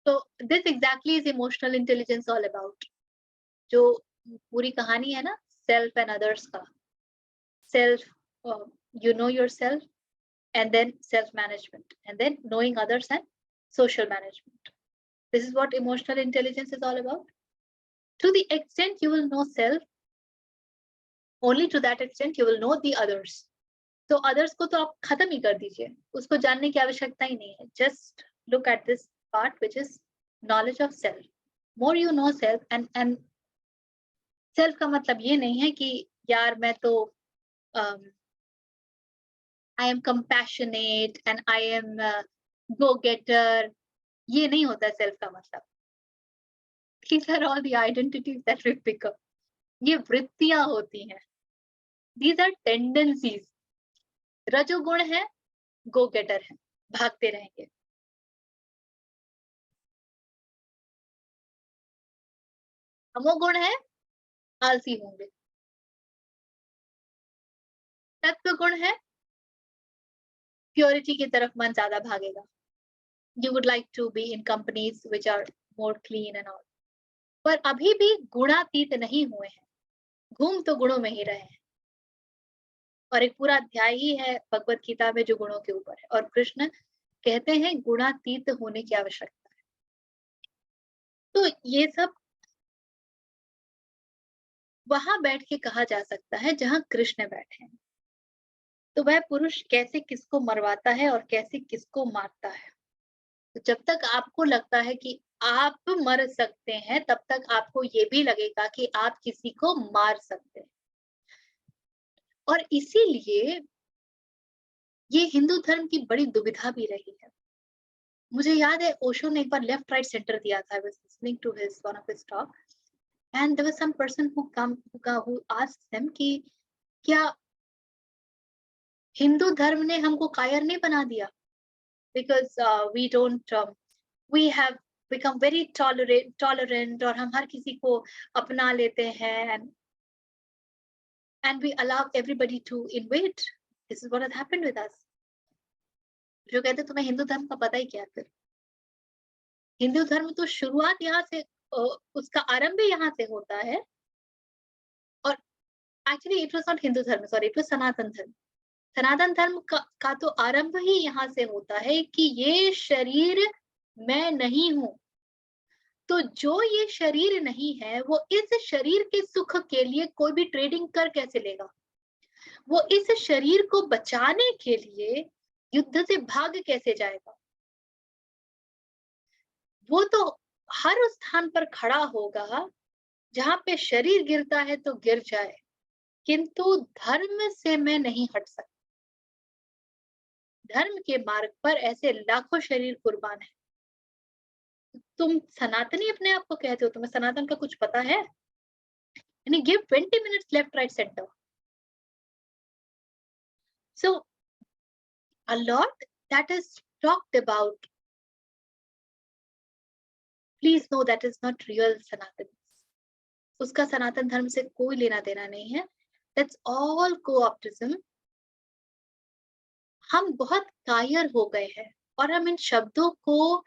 So this exactly is emotional intelligence all about. जो पूरी कहानी है ना, self and others का. Self, you know yourself, and then self-management, and then knowing others and social management. This is what emotional intelligence is all about. To the extent you will know self, only to that extent you will know the others. So others को तो आप खत्म ही कर दीजिए, उसको जानने की आवश्यकता ही नहीं है. Just look at this part, which is knowledge of self. More you know self, and self का मतलब ये नहीं है कि यार मैं तो I am compassionate and I am go-getter. ये नहीं होता self का मतलब. These are all the identities that we pick up. ये वृत्तियां होती हैं. These are tendencies. रजोगुण है, go-getter है, भागते रहेंगे. तमोगुण है, आलसी होंगे. सत्व गुण है, प्योरिटी की तरफ मन ज्यादा भागेगा. You would like to be in companies which are more clean and all. पर अभी भी गुणातीत नहीं हुए हैं, घूम तो गुणों में ही रहे हैं. और एक पूरा अध्याय ही है भगवत गीता में जो गुणों के ऊपर है, और कृष्ण कहते हैं गुणातीत होने की आवश्यकता है. तो ये सब वहां बैठ के कहा जा सकता है जहां कृष्ण बैठे हैं. तो वह पुरुष कैसे किसको मरवाता है और कैसे किसको मारता है. तो जब तक आपको लगता है कि आप मर सकते हैं, तब तक आपको ये भी लगेगा कि आप किसी को मार सकते हैं. और इसीलिए ये हिंदू धर्म की बड़ी दुविधा भी रही है. मुझे याद है ओशो ने एक बार लेफ्ट राइट सेंटर दिया था. I was listening to his one of his talk, and there was some person who asked them कि क्या हिंदू धर्म ने हमको कायर नहीं बना दिया? Because we have become very tolerant, और हम हर किसी को अपना लेते हैं, and we allow everybody to invade. This is what has happened with us. जो कहते तुम्हें हिंदू धर्म का पता ही क्या? फिर हिंदू धर्म तो शुरुआत यहाँ से, उसका आरंभ भी यहाँ से होता है. और actually it was not Hindu धर्म, सॉरी, इट वाज सनातन धर्म. सनातन धर्म का तो आरंभ ही यहाँ से होता है कि ये शरीर मैं नहीं हूं. तो जो ये शरीर नहीं है, वो इस शरीर के सुख के लिए कोई भी ट्रेडिंग कर कैसे लेगा? वो इस शरीर को बचाने के लिए युद्ध से भाग कैसे जाएगा? वो तो हर उस स्थान पर खड़ा होगा जहां पे शरीर गिरता है तो गिर जाए, किंतु धर्म से मैं नहीं हट सकता. धर्म के मार्ग पर ऐसे लाखों शरीर कुर्बान है. तुम सनातनी अपने आप को कहते हो, तुम्हें सनातन का कुछ पता है? यानी give 20 minutes left right center. So a lot that is talked about, please know that is not real Sanatan. उसका सनातन धर्म से कोई लेना देना नहीं है. That's all co-optism. हम बहुत कायर हो गए हैं और हम इन शब्दों को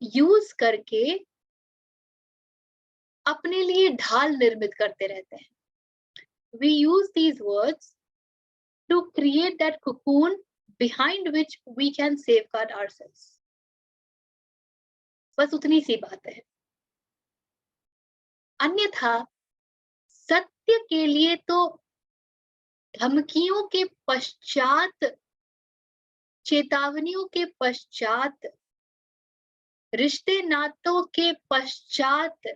यूज करके अपने लिए ढाल निर्मित करते रहते हैं. We use these words to create that cocoon behind which we can safeguard ourselves. बस उतनी सी बात है. अन्यथा सत्य के लिए तो धमकियों के पश्चात, चेतावनियों के पश्चात रिश्ते नातों के पश्चात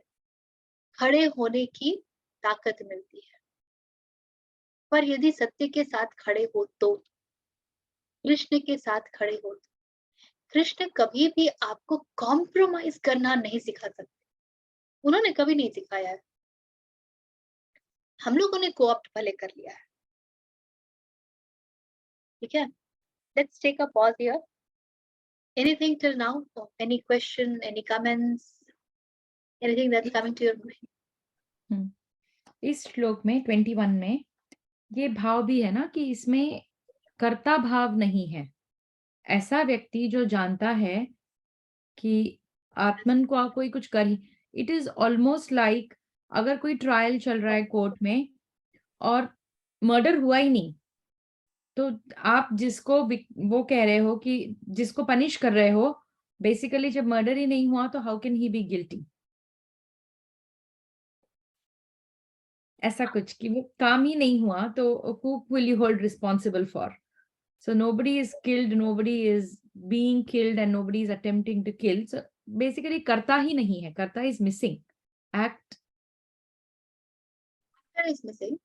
खड़े होने की ताकत मिलती है, पर यदि सत्य के साथ खड़े हो तो, कृष्ण के साथ खड़े हो तो, कृष्ण कभी भी आपको कॉम्प्रोमाइज करना नहीं सिखा सकते। उन्होंने कभी नहीं सिखाया है। हम लोगों ने कोऑप्ट भले कर लिया है। ठीक है, let's take a pause here. Anything till now? Any question, any comments, anything that's coming to your mind? इस श्लोक में 21 में ये भाव भी है ना कि इसमें कर्ता भाव नहीं है। ऐसा व्यक्ति जो जानता है कि आत्मन को कोई कुछ कर ही, इट इज ऑलमोस्ट लाइक अगर कोई ट्रायल चल रहा है कोर्ट में और मर्डर हुआ ही नहीं, तो आप जिसको वो कह रहे हो कि जिसको पनिश कर रहे हो, बेसिकली जब मर्डर ही नहीं हुआ तो how can he be guilty? ऐसा कुछ कि वो काम ही नहीं हुआ तो who will you hold responsible for? So nobody is killed, nobody is being killed and nobody is attempting to kill. So basically करता ही नहीं है, करता is missing. Act. is missing.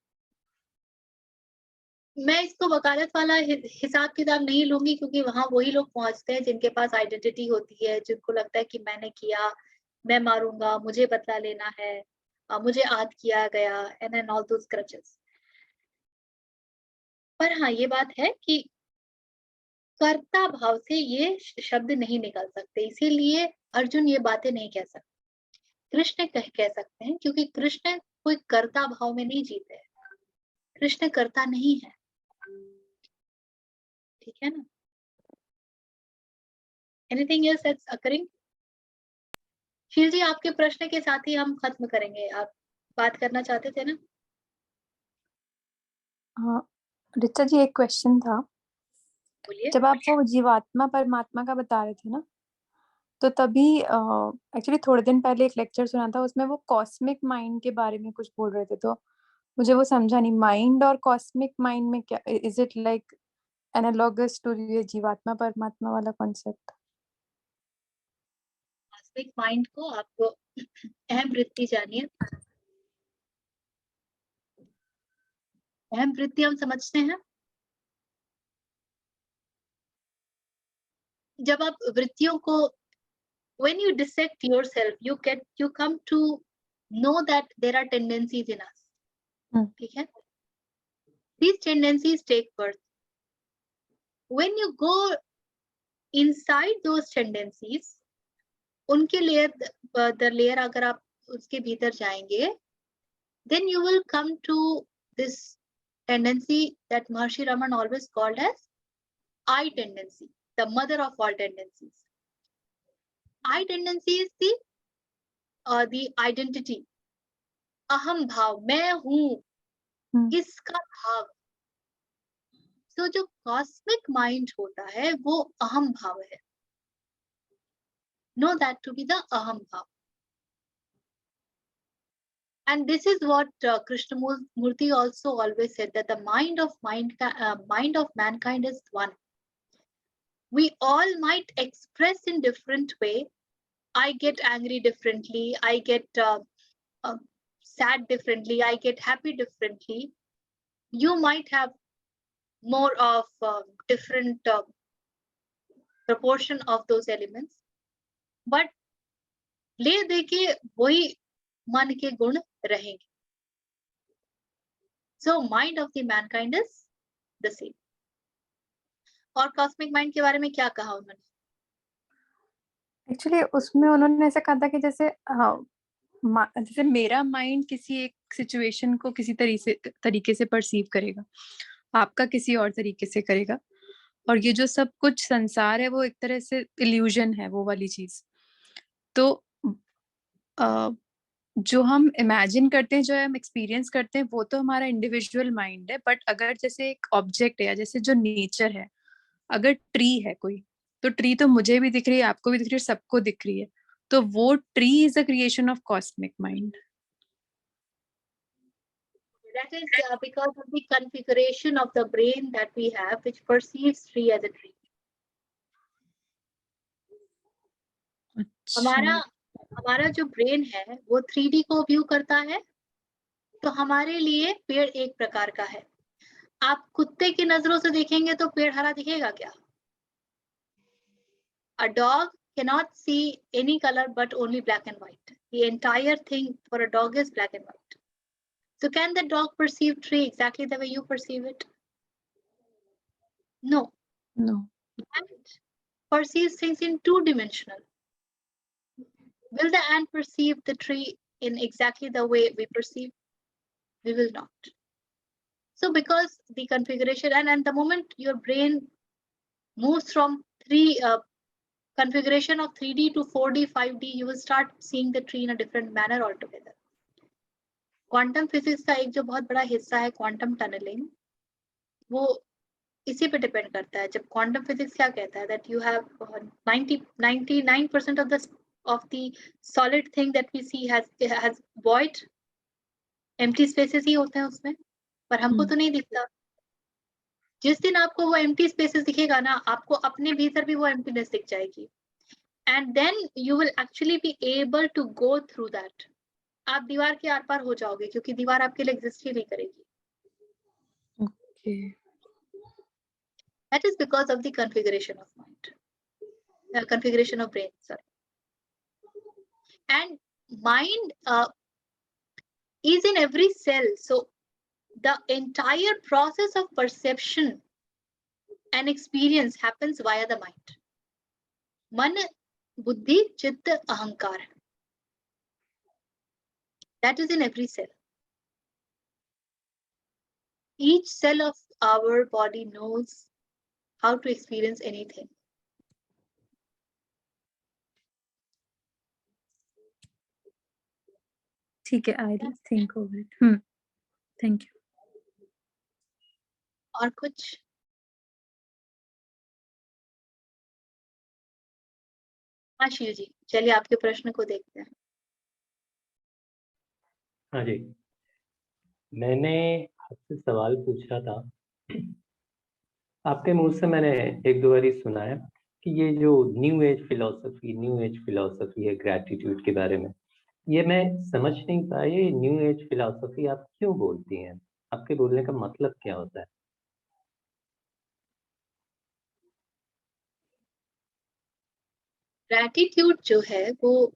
मैं इसको वकालत वाला हिसाब किताब नहीं लूंगी, क्योंकि वहां वही लोग पहुंचते हैं जिनके पास आइडेंटिटी होती है, जिनको लगता है कि मैंने किया, मैं मारूंगा, मुझे बदला लेना है, मुझे आद किया गया, एंड ऑल दोस क्रचेस। पर हाँ, ये बात है कि कर्ता भाव से ये शब्द नहीं निकल सकते, इसीलिए अर्जुन ये बातें नहीं कह सकते। कृष्ण कह सकते हैं, क्योंकि कृष्ण कोई कर्ता भाव में नहीं जीते हैं। कृष्ण कर्ता नहीं है। ठीक है ना? Anything else that's occurring? शील जी, आपके प्रश्न के साथ ही हम खत्म करेंगे। आप बात करना चाहते थे ना? हाँ ऋचा जी, एक क्वेश्चन था। बोलिए। जब आप वो जीवात्मा परमात्मा का बता रहे थे ना, तो तभी एक्चुअली थोड़े दिन पहले एक लेक्चर सुना था, उसमें वो कॉस्मिक माइंड के बारे में कुछ बोल रहे थे, तो मुझे वो समझा नहीं। माइंड और कॉस्मिक माइंड में क्या, is it like analogous to ये जीवात्मा परमात्मा वाला कॉन्सेप्ट? कॉस्मिक माइंड को आपको अहम वृत्ति जानिए। अहम वृत्ति हम समझते हैं, जब आप वृत्तियों को, when you dissect yourself, you come to know that there are tendencies in us. ठीक है? These tendencies take birth. When you go inside those tendencies, उनके लेयर अगर आप उसके भीतर जाएंगे, then you will come to this tendency that Maharshi Raman always called as I tendency, the mother of all tendencies. I tendency is the identity, अहम भाव, मैं हूं, इसका भाव। तो जो कॉस्मिक माइंड होता है वो अहम भाव है। Know that to be the aham bhav. And this is what Krishnamurti also always said, that the mind of mankind is one. We all might express in different way. I get angry differently. I get sad differently. I get happy differently. You might have more of different proportion of those elements. But ले दे के वही मन के गुण रहेंगे। So mind of the mankind is the same. और cosmic mind के बारे में क्या कहा उन्होंने? एक्चुअली उसमें उन्होंने ऐसा कहा था कि जैसे मेरा माइंड किसी एक सिचुएशन को किसी तरीके से परसीव करेगा, आपका किसी और तरीके से करेगा, और ये जो सब कुछ संसार है वो एक तरह से इल्यूजन है, वो वाली चीज। तो जो हम इमेजिन करते हैं, जो हम एक्सपीरियंस करते हैं, वो तो हमारा इंडिविजुअल माइंड है। बट अगर जैसे एक ऑब्जेक्ट है, या जैसे जो नेचर है, अगर ट्री है कोई, तो ट्री तो मुझे भी दिख रही है, आपको भी दिख रही है, सबको दिख रही है, तो वो tree is a creation of cosmic mind. That is because of the configuration of the brain that we have, which perceives tree as a tree. हमारा हमारा जो ब्रेन है वो 3D को व्यू करता है, तो हमारे लिए पेड़ एक प्रकार का है। आप कुत्ते की नजरों से देखेंगे तो पेड़ हरा दिखेगा क्या? A dog cannot see any color but only black and white. The entire thing for a dog is black and white. So can the dog perceive tree exactly the way you perceive it? No. No. Ant perceives things in two-dimensional. Will the ant perceive the tree in exactly the way we perceive? We will not. So because the configuration and the moment your brain moves from configuration of 3D to 4D, 5D, you will start seeing the tree in a different manner altogether. Quantum physics का एक जो बहुत बड़ा हिस्सा है quantum tunnelling, वो इसी पे डिपेंड करता है। जब क्वांटम फिजिक्स क्या कहता है that you have 99% of the solid thing that we see has void, empty spaces ही होते हैं उसमें, पर हमको तो नहीं दिखता। जिस दिन आपको वो empty spaces दिखेगा ना, आपको अपने भीतर भी वो emptiness दिख जाएगी, and then you will actually be able to go through that. आप दीवार के आर पार हो जाओगे क्योंकि दीवार आपके लिए एग्जिस्ट ही नहीं करेगी। Okay. That is because of the configuration of mind, configuration of brain, sorry. And mind is in every cell, so the entire process of perception and experience happens via the mind. Man, buddhi, chitta, ahankar. That is in every cell. Each cell of our body knows how to experience anything. ठीक है, I will think of it. Thank you. और कुछ? हाँ शिव जी, चलिए आपके प्रश्न को देखते हैं। हाँ जी, मैंने आपसे सवाल पूछा था। आपके मुंह से मैंने एक दो बारी सुना है कि ये जो न्यू एज फिलॉसफी है ग्रैटिट्यूड के बारे में, ये मैं समझ नहीं पाया। ये न्यू एज फिलॉसफी आप क्यों बोलती हैं? आपके बोलने का मतलब क्या होता है? ग्रैटिट्यूड जो है वो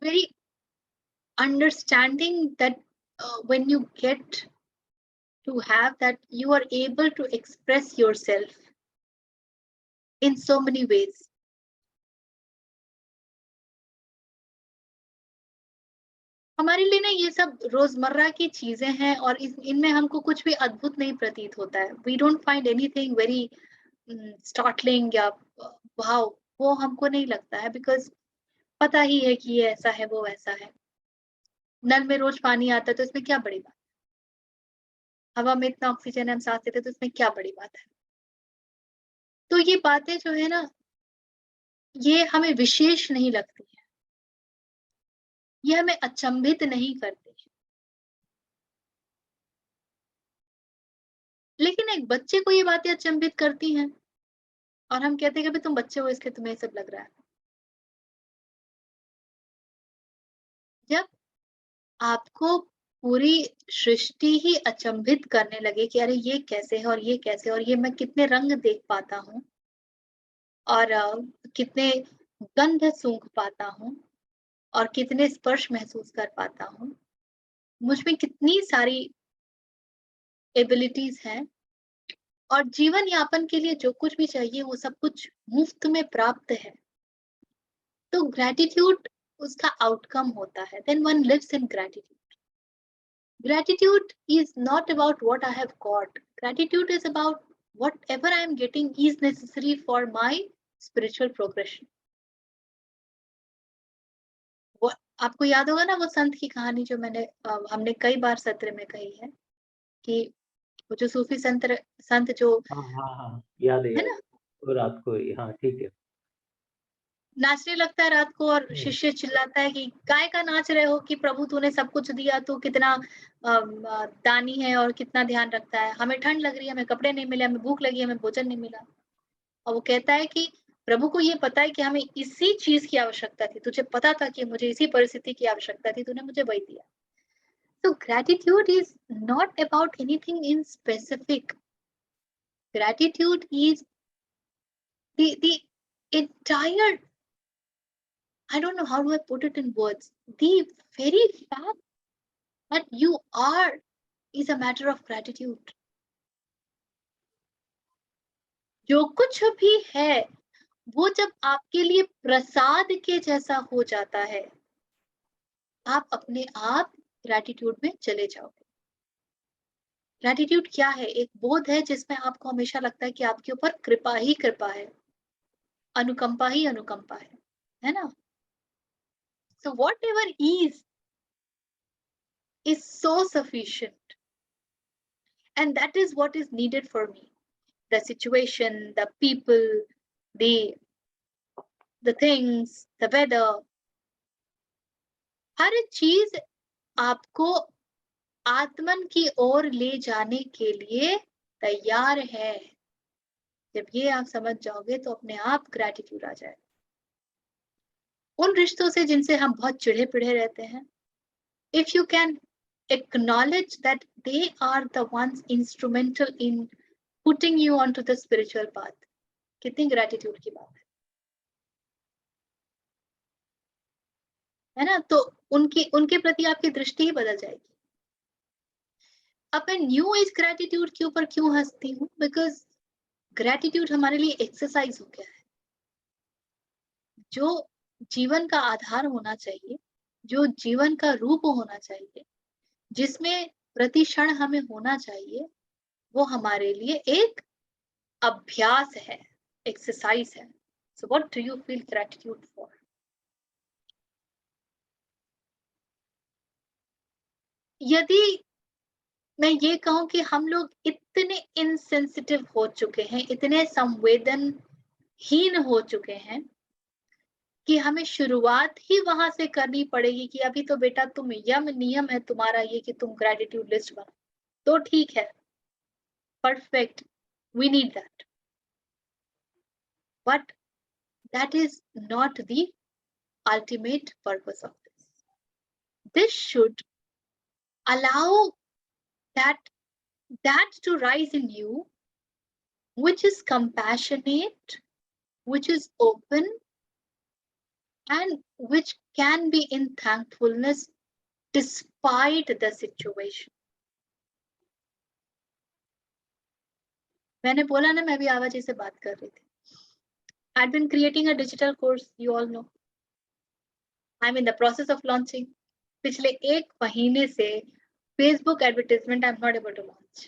very understanding that when you get to have that, you are able to express yourself in so many ways. हमारे लिए ना ये सब रोजमर्रा की चीजें हैं और इनमें हमको कुछ भी अद्भुत नहीं प्रतीत होता है। We don't find anything very startling या wow, वो हमको नहीं लगता है because पता ही है कि ये ऐसा है वो वैसा है। नल में रोज पानी आता है तो इसमें क्या बड़ी बात? हवा में इतना ऑक्सीजन हम सांस लेते हैं तो इसमें क्या बड़ी बात है? तो ये बातें जो है ना, ये हमें विशेष नहीं लगती है, ये हमें अचंभित नहीं करती है। लेकिन एक बच्चे को ये बातें अचंभित करती हैं और हम कहते हैं कि भाई तुम बच्चे हो इसलिए तुम्हें सब लग रहा है। जब आपको पूरी सृष्टि ही अचंभित करने लगे कि अरे ये कैसे है और ये कैसे है और ये मैं कितने रंग देख पाता हूँ और कितने गंध सूंघ पाता हूँ और कितने स्पर्श महसूस कर पाता हूँ, मुझ में कितनी सारी एबिलिटीज हैं और जीवन यापन के लिए जो कुछ भी चाहिए वो सब कुछ मुफ्त में प्राप्त है। तो ग्रैटिट्यूड उसका आउटकम होता है। Then one lives in gratitude. Gratitude is not about what I have got. Gratitude is about whatever I am getting is necessary for my spiritual progression. वो आपको याद होगा ना वो संत की कहानी जो हमने कई बार सत्र में कही है कि वो जो सूफी संत जो हाँ, याद है ना, वो रात को। हाँ, ठीक है। नाचने लगता है रात को और शिष्य चिल्लाता है कि काय का नाच रहे हो, कि प्रभु तूने सब कुछ दिया, तू कितना दानी है और कितना ध्यान रखता है, हमें ठंड लग रही है, हमें कपड़े नहीं मिले, हमें भूख लगी, हमें भोजन नहीं मिला। और वो कहता है कि प्रभु को ये पता है कि हमें इसी चीज की आवश्यकता थी, तुझे पता था कि मुझे इसी परिस्थिति की आवश्यकता थी, तूने मुझे वही दिया। So gratitude is not about anything in specific. Gratitude is the entire, I don't know how do I put it in words, the very fact that you are is a matter of gratitude. जो कुछ भी है वो जब आपके लिए प्रसाद के जैसा हो जाता है, आप अपने आप ग्रैटिट्यूड में चले जाओगे। ग्रैटिट्यूड क्या है? एक बोध है जिसमें आपको हमेशा लगता है कि आपके ऊपर कृपा ही कृपा है, अनुकंपा ही अनुकंपा है ना? So whatever is so sufficient, and that is what is needed for me. The situation, the people, the things, the weather, हर चीज आपको आत्मन की ओर ले जाने के लिए तैयार है। जब ये आप समझ जाओगे तो अपने आप ग्रैटिट्यूड आ जाए। उन रिश्तों से जिनसे हम बहुत चिढ़े पिढ़े रहते हैं, if you can acknowledge that they are the ones instrumental in putting you onto the spiritual path, कितनी ग्रैटिट्यूड की बात है ना? तो उनके प्रति आपकी दृष्टि ही बदल जाएगी। अब मैं न्यू एज ग्रैटिट्यूड के ऊपर क्यों हंसती हूँ? बिकॉज ग्रैटिट्यूड हमारे लिए एक्सरसाइज हो गया है। जो जीवन का आधार होना चाहिए, जो जीवन का रूप होना चाहिए, जिसमें प्रति क्षण हमें होना चाहिए, वो हमारे लिए एक अभ्यास है, एक्सरसाइज है। So what do you feel gratitude for? यदि मैं ये कहूं कि हम लोग इतने इनसेंसिटिव हो चुके हैं, इतने संवेदनहीन हो चुके हैं कि हमें शुरुआत ही वहां से करनी पड़ेगी कि अभी तो बेटा तुम नियम है तुम्हारा ये कि तुम ग्रैटिट्यूड लिस्ट बनाओ, तो ठीक है, perfect, we need that, but that is not the ultimate purpose of this. This should allow that to rise in you, which is compassionate, which is open, and which can be in thankfulness despite the situation. मैंने बोला ना, मैं भी आवाजी से बात कर रही थी। I'd been creating a digital course, you all know. I'm in the process of launching. पिछले 1 महीने से Facebook advertisement I'm not able to launch,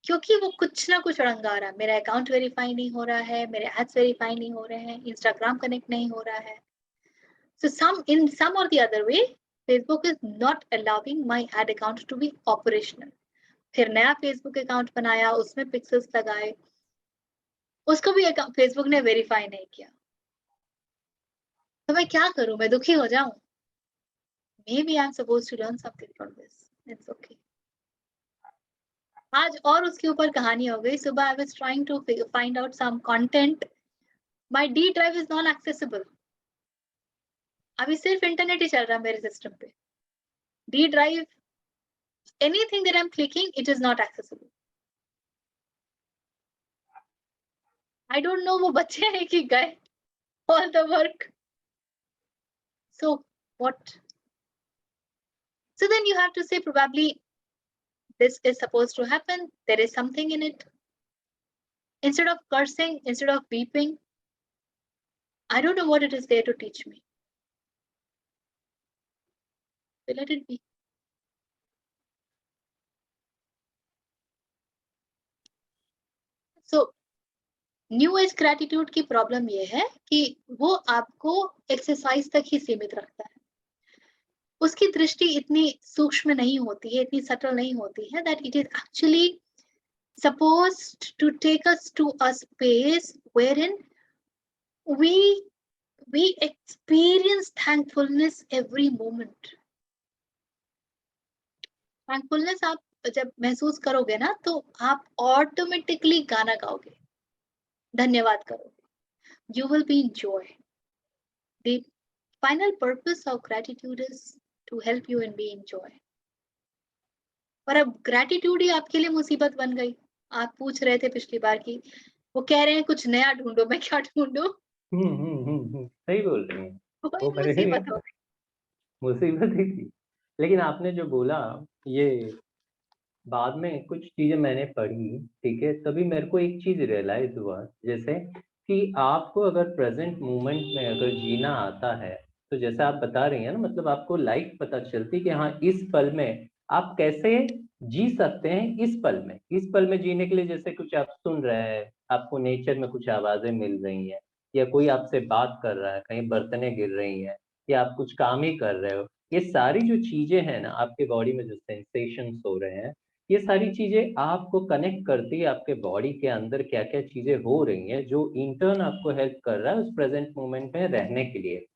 क्योंकि वो कुछ ना कुछ अड़ंगा रहा है। मेरा अकाउंट वेरीफाई नहीं हो रहा है, मेरे एड्स वेरीफाई नहीं हो रहे हैं, इंस्टाग्राम कनेक्ट नहीं हो रहा है। So in some or the other way, Facebook is not allowing my ad account to be operational. फिर नया Facebook अकाउंट बनाया, उसमें पिक्सेल्स लगाए, उसको भी Facebook ने वेरीफाई नहीं किया। तो मैं क्या करूं? मैं दुखी हो जाऊं? Maybe I'm supposed to learn something from this. It's okay. आज और उसके ऊपर कहानी हो गई। सुबह I was trying to find out some content. My D drive is not accessible. अभी सिर्फ इंटरनेट ही चल रहा है मेरे सिस्टम पे। D drive, anything that I'm clicking, it is not accessible. I don't know वो बच्चे हैं कि गए, all the work. So what? So then you have to say probably this is supposed to happen. There is something in it. Instead of cursing, instead of weeping, I don't know what it is there to teach me. So let it be. So new age gratitude की problem ये है कि वो आपको exercise तक ही सीमित रखता है। उसकी दृष्टि इतनी सूक्ष्म नहीं होती है, इतनी सटल नहीं होती है, that it is actually supposed to take us to a space wherein we we experience thankfulness every moment. Thankfulness आप जब महसूस करोगे ना तो आप ऑटोमेटिकली गाना गाओगे, धन्यवाद करोगे. You will be in joy. The final purpose of gratitude is to help you in being joy. पर अब ग्रैटिट्यूड ही आपके लिए मुसीबत बन गई. आप पूछ रहे थे पिछली बार की वो कह रहे हैं कुछ नया ढूंढो. मैं क्या ढूंढूं? सही बोल रही हैं. वही वो मेरे मुसीबत हो गई. मुसीबत ही थी. लेकिन आपने जो बोला ये बाद में कुछ चीजें मैंने पढ़ी, ठीक है, तभी मेरे को एक चीज रियलाइज हुआ, जैसे कि आपको अगर प्रेजेंट मोमेंट में अगर जीना आता है, तो जैसे आप बता रही हैं ना, मतलब आपको लाइफ पता चलती कि हाँ इस पल में आप कैसे जी सकते हैं. इस पल में जीने के लिए जैसे कुछ आप सुन रहे हैं, आपको नेचर में कुछ आवाजें मिल रही हैं, या कोई आपसे बात कर रहा है, कहीं बर्तनें गिर रही हैं, या आप कुछ काम ही कर रहे हो. ये सारी जो चीजें हैं ना, आपके बॉडी में जो सेंसेशंस हो रहे हैं, ये सारी चीजें आपको कनेक्ट करती है आपके बॉडी के अंदर क्या क्या चीजें हो रही हैं, जो इंटर्न आपको हेल्प कर रहा है उस प्रेजेंट मोमेंट में रहने के लिए.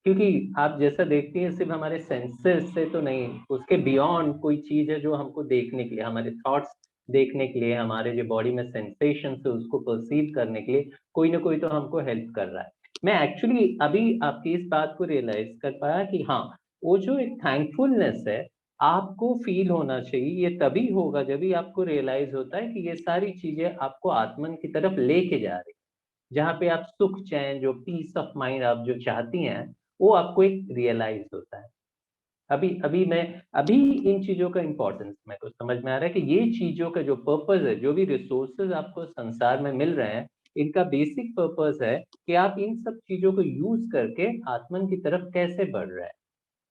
क्योंकि आप जैसा देखती हैं सिर्फ हमारे सेंसेस से तो नहीं, उसके बियॉन्ड कोई चीज है जो हमको देखने के लिए, हमारे थॉट्स देखने के लिए, हमारे जो बॉडी में सेंसेशन है उसको परसीव करने के लिए कोई ना कोई तो हमको हेल्प कर रहा है. मैं एक्चुअली अभी आपकी इस बात को रियलाइज कर पाया कि हाँ, वो जो एक थैंकफुलनेस है आपको फील होना चाहिए. ये तभी होगा जब भी आपको रियलाइज होता है कि ये सारी चीजें आपको आत्मन की तरफ लेके जा रही है, जहाँ पे आप सुख चैन, जो पीस ऑफ माइंड आप जो चाहती हैं, वो आपको एक रियलाइज होता है. अभी इन चीजों का इम्पोर्टेंस मेरे को समझ में आ रहा है कि ये चीजों का जो पर्पस है, जो भी रिसोर्सेज आपको संसार में मिल रहे हैं, इनका बेसिक पर्पस है कि आप इन सब चीजों को यूज करके आत्मन की तरफ कैसे बढ़ रहे हैं.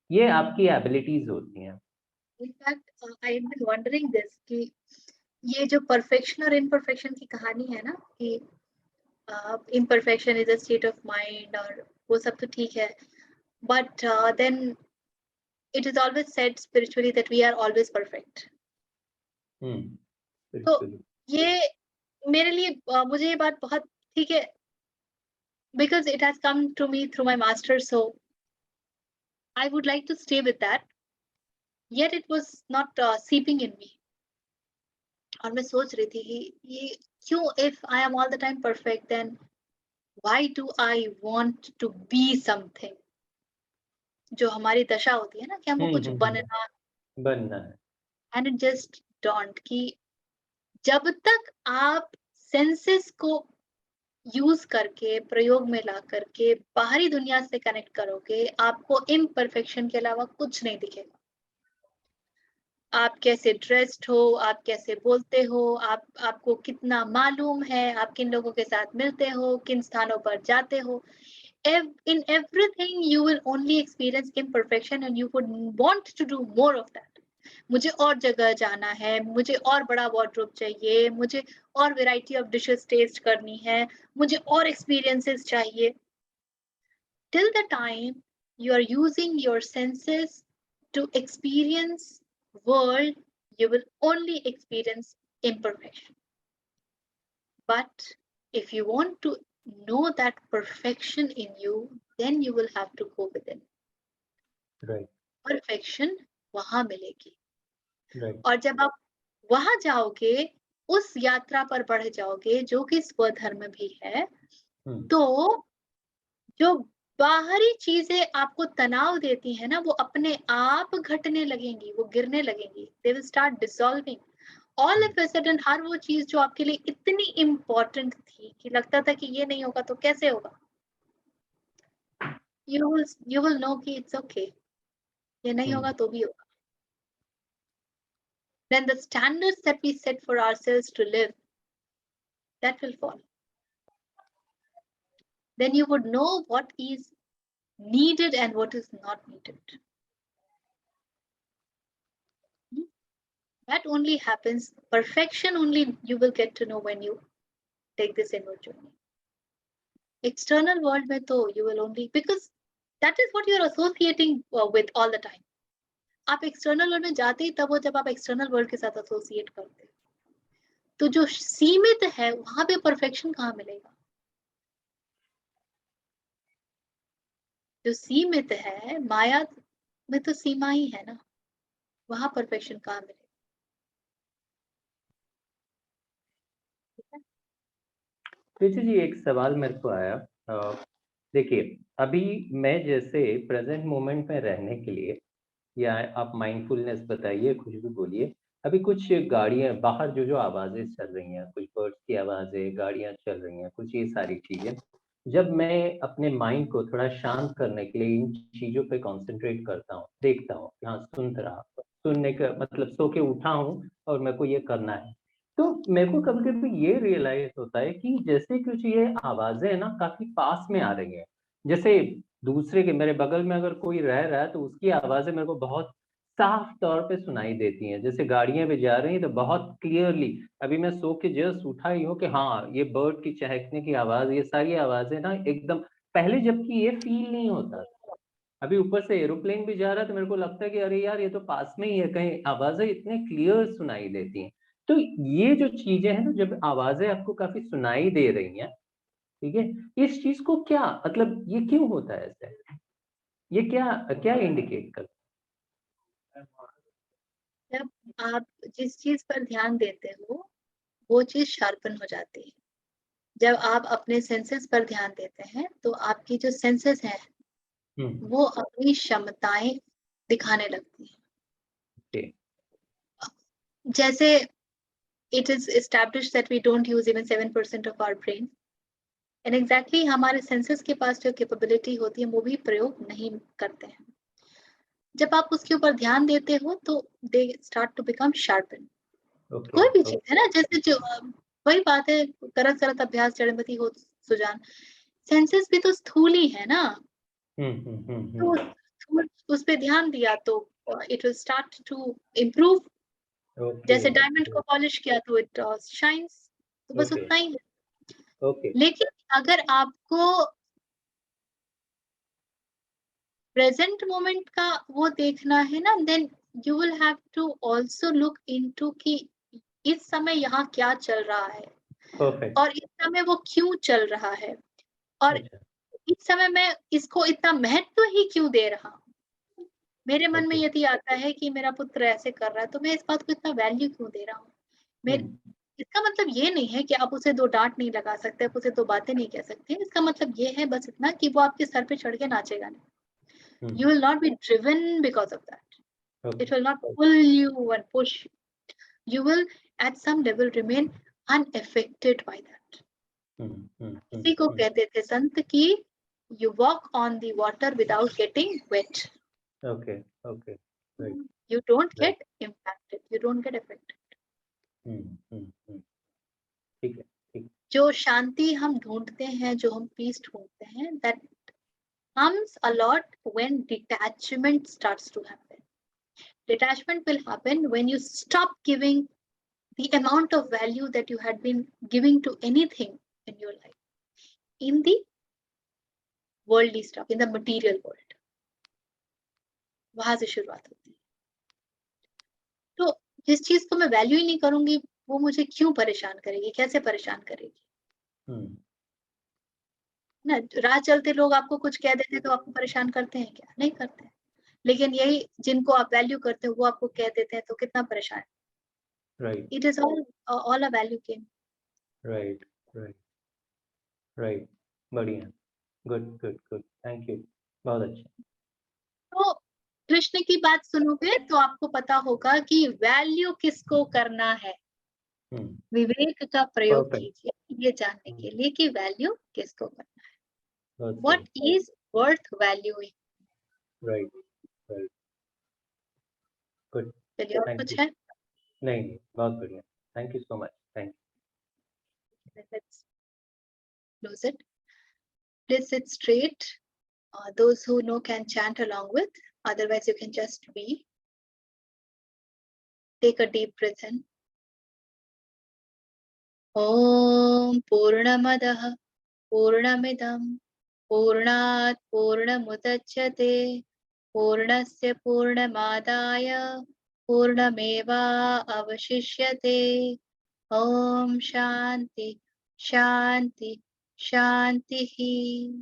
ये आपकी एबिलिटीज होती हैं. In fact I am wondering this कि ये जो परफेक्शन और इम्परफेक्शन की कहानी है ना कि imperfection is a state of mind और वो सब तो ठीक है, but then it is always said spiritually that we are always perfect. तो ये मेरे लिए मुझे ये बात बहुत ठीक है, because it has come to me through my master, so I would like to stay with that, yet it was not seeping in me. और मैं सोच रही थी कि ये क्यों, if I am all the time perfect, then why do I want to be something? जो हमारी दशा होती है ना कि हमको कुछ बनना है. एंड इट जस्ट डोंट कि जब तक आप सेंसेस को यूज करके, प्रयोग में ला करके बाहरी दुनिया से कनेक्ट करोगे, आपको इम्परफेक्शन के अलावा कुछ नहीं दिखेगा. आप कैसे ड्रेस्ड हो, आप कैसे बोलते हो, आपको कितना मालूम है, आप किन लोगों के साथ मिलते हो, किन स्थानों पर जाते हो. In everything you will only experience imperfection and you would want to do more of that. मुझे और जगह जाना है, मुझे और बड़ा वार्डरोब चाहिए, मुझे और वैरायटी ऑफ डिशेस टेस्ट करनी है, मुझे और एक्सपीरियंसेस चाहिए. Till the time you are using your senses to experience world, you will only experience imperfection. But if you want to know that perfection in you, then you will have to go within. Right. Perfection वहां मिलेगी. Right. और जब आप वहां जाओगे, उस यात्रा पर बढ़ जाओगे जो कि स्वधर्म भी है, तो जो बाहरी चीजें आपको तनाव देती है ना, वो अपने आप घटने लगेंगी, वो गिरने लगेंगी. They will start dissolving. All of a sudden हर वो चीज जो आपके लिए इतनी इम्पोर्टेंट थी कि लगता था कि ये नहीं होगा तो कैसे होगा, you will know कि it's okay, ये नहीं होगा तो भी होगा. Then the standards that we set for ourselves to live, that will fall. Then you would know what is needed and what is not needed. That only happens, perfection only you will get to know when you take this inward journey. External world mein to you will only, because that is what you are associating with all the time. आप external world में जाते ही तब हो जब आप external world के साथ associate करते हो. तो जो सीमित है वहां पे perfection कहाँ मिलेगा? जो सीमित है, माया में तो सीमा ही है ना, वहां परफेक्शन कहाँ मिले? कृष्ण जी, एक सवाल मेरे को आया। देखिए, अभी मैं जैसे प्रेजेंट मोमेंट में रहने के लिए, या आप माइंडफुलनेस बताइए, कुछ भी बोलिए। अभी कुछ गाड़ियां बाहर जो आवाजें चल रही हैं, कुछ बर्ड्स की आवाजें, गाड़ियां चल रही हैं, कुछ ये सारी चीजें, जब मैं अपने माइंड को थोड़ा शांत करने के लिए इन चीजों पे कंसंट्रेट करता हूँ, देखता हूँ, हाँ सुनने का मतलब सो के उठा हूँ और मेरे को ये करना है, तो मेरे को कभी कभी ये रियलाइज होता है कि जैसे कुछ ये आवाजें ना काफी पास में आ रही हैं। जैसे दूसरे के मेरे बगल में अगर कोई रह रहा है तो उसकी आवाजें मेरे को बहुत साफ तौर पे सुनाई देती हैं। जैसे गाड़ियां भी जा रही हैं तो बहुत क्लियरली, अभी मैं सो के जस्ट उठा ही हूँ कि हाँ, ये बर्ड की चहकने की आवाज, ये सारी आवाजें ना एकदम, पहले जबकि ये फील नहीं होता था। अभी ऊपर से एरोप्लेन भी जा रहा है तो मेरे को लगता है कि अरे यार, ये तो पास में ही है, कहीं आवाजें इतने क्लियर सुनाई देती हैं। तो ये जो चीजें हैं ना, जब आवाजें आपको काफी सुनाई दे रही हैं, ठीक है, इस चीज को क्या मतलब, ये क्यों होता है ऐसे? ये क्या क्या इंडिकेट करता जब आप जिस चीज पर ध्यान देते हो वो चीज शार्पन हो जाती है। जब आप अपने सेंसेस पर ध्यान देते हैं तो आपकी जो सेंसेस हैं है? वो अपनी क्षमताएं दिखाने लगती हैं। ओके। जैसे it is established that we don't use even 7% of our brain, and exactly हमारे सेंसेस के पास जो कैपेबिलिटी होती है वो भी प्रयोग नहीं करते हैं। जब आप उसके ऊपर ध्यान देते हो तो they start to become sharpen. Okay. कोई भी चीज है ना, जैसे जो वही बात है, करत करत अभ्यास जड़मति हो सुजान। सेंसेस भी तो स्थूल ही है ना, तो स्थूल उस पे ध्यान दिया तो it will start to improve. Okay. जैसे डायमंड को पॉलिश किया तो इट शाइन्स, तो बस ओके। उतना ही है। ओके। लेकिन अगर आपको प्रेजेंट मोमेंट का वो देखना है ना, then you will have to also look into कि इस समय यहाँ क्या चल रहा है परफेक्ट। और इस समय वो क्यों चल रहा है, और अच्छा। इस समय मैं इसको इतना महत्व ही क्यों दे रहा हूँ। मेरे मन में ओके। यदि आता है कि मेरा पुत्र ऐसे कर रहा है तो मैं इस बात को इतना वैल्यू क्यों दे रहा हूँ। इसका मतलब ये नहीं है कि आप उसे 2 डाँट नहीं लगा सकते, आप उसे 2 बातें नहीं कह सकते। इसका मतलब ये है बस इतना कि वो आपके सर पे चढ़ के नाचेगा नहीं। You will not be driven because of that. Okay. It will not pull you and push you. You will at some level remain unaffected by that. इसी को कहते थे संत कि you walk on the water without getting wet. Okay. Okay. Right. You don't right. get impacted. You don't get affected. ठीक है। ठीक। जो शांति हम ढूंढते हैं, जो हम पीस ढूंढते हैं, that comes a lot when detachment starts to happen. Detachment will happen when you stop giving the amount of value that you had been giving to anything in your life, in the worldly stuff, in the material world. वहां से शुरुआत होती है। तो जिस चीज को मैं वैल्यू ही नहीं करूंगी वो मुझे क्यों परेशान करेगी, कैसे परेशान करेगी ना। राह चलते लोग आपको कुछ कह देते तो आपको परेशान करते हैं क्या? नहीं करते हैं। लेकिन यही जिनको आप वैल्यू करते हो वो आपको कह देते हैं तो कितना परेशान। Right. It is all a value game. Right. Right. Right. बढ़िया। Good good good, thank you. बहुत अच्छा। तो कृष्ण की बात सुनोगे तो आपको पता होगा कि वैल्यू किसको करना है। विवेक का प्रयोग परफेक्ट। कीजिए ये जानने के लिए कि वैल्यू किसको करना है। बहुत व्हाट सही। Is worth valuing. Right. Right. Good. चलिए और थैंक कुछ यू। है? नहीं नहीं, बहुत बढ़िया। Thank you so much. Thank Let's close it. Please sit straight. Those who know can chant along with. Otherwise, you can just be. Take a deep breath in. Om Purnamadah Purnamidam Purnat Purnamudachyate Purnasya Purnamadaya Purnameva Avashishyate. Om Shanti Shanti Shanti.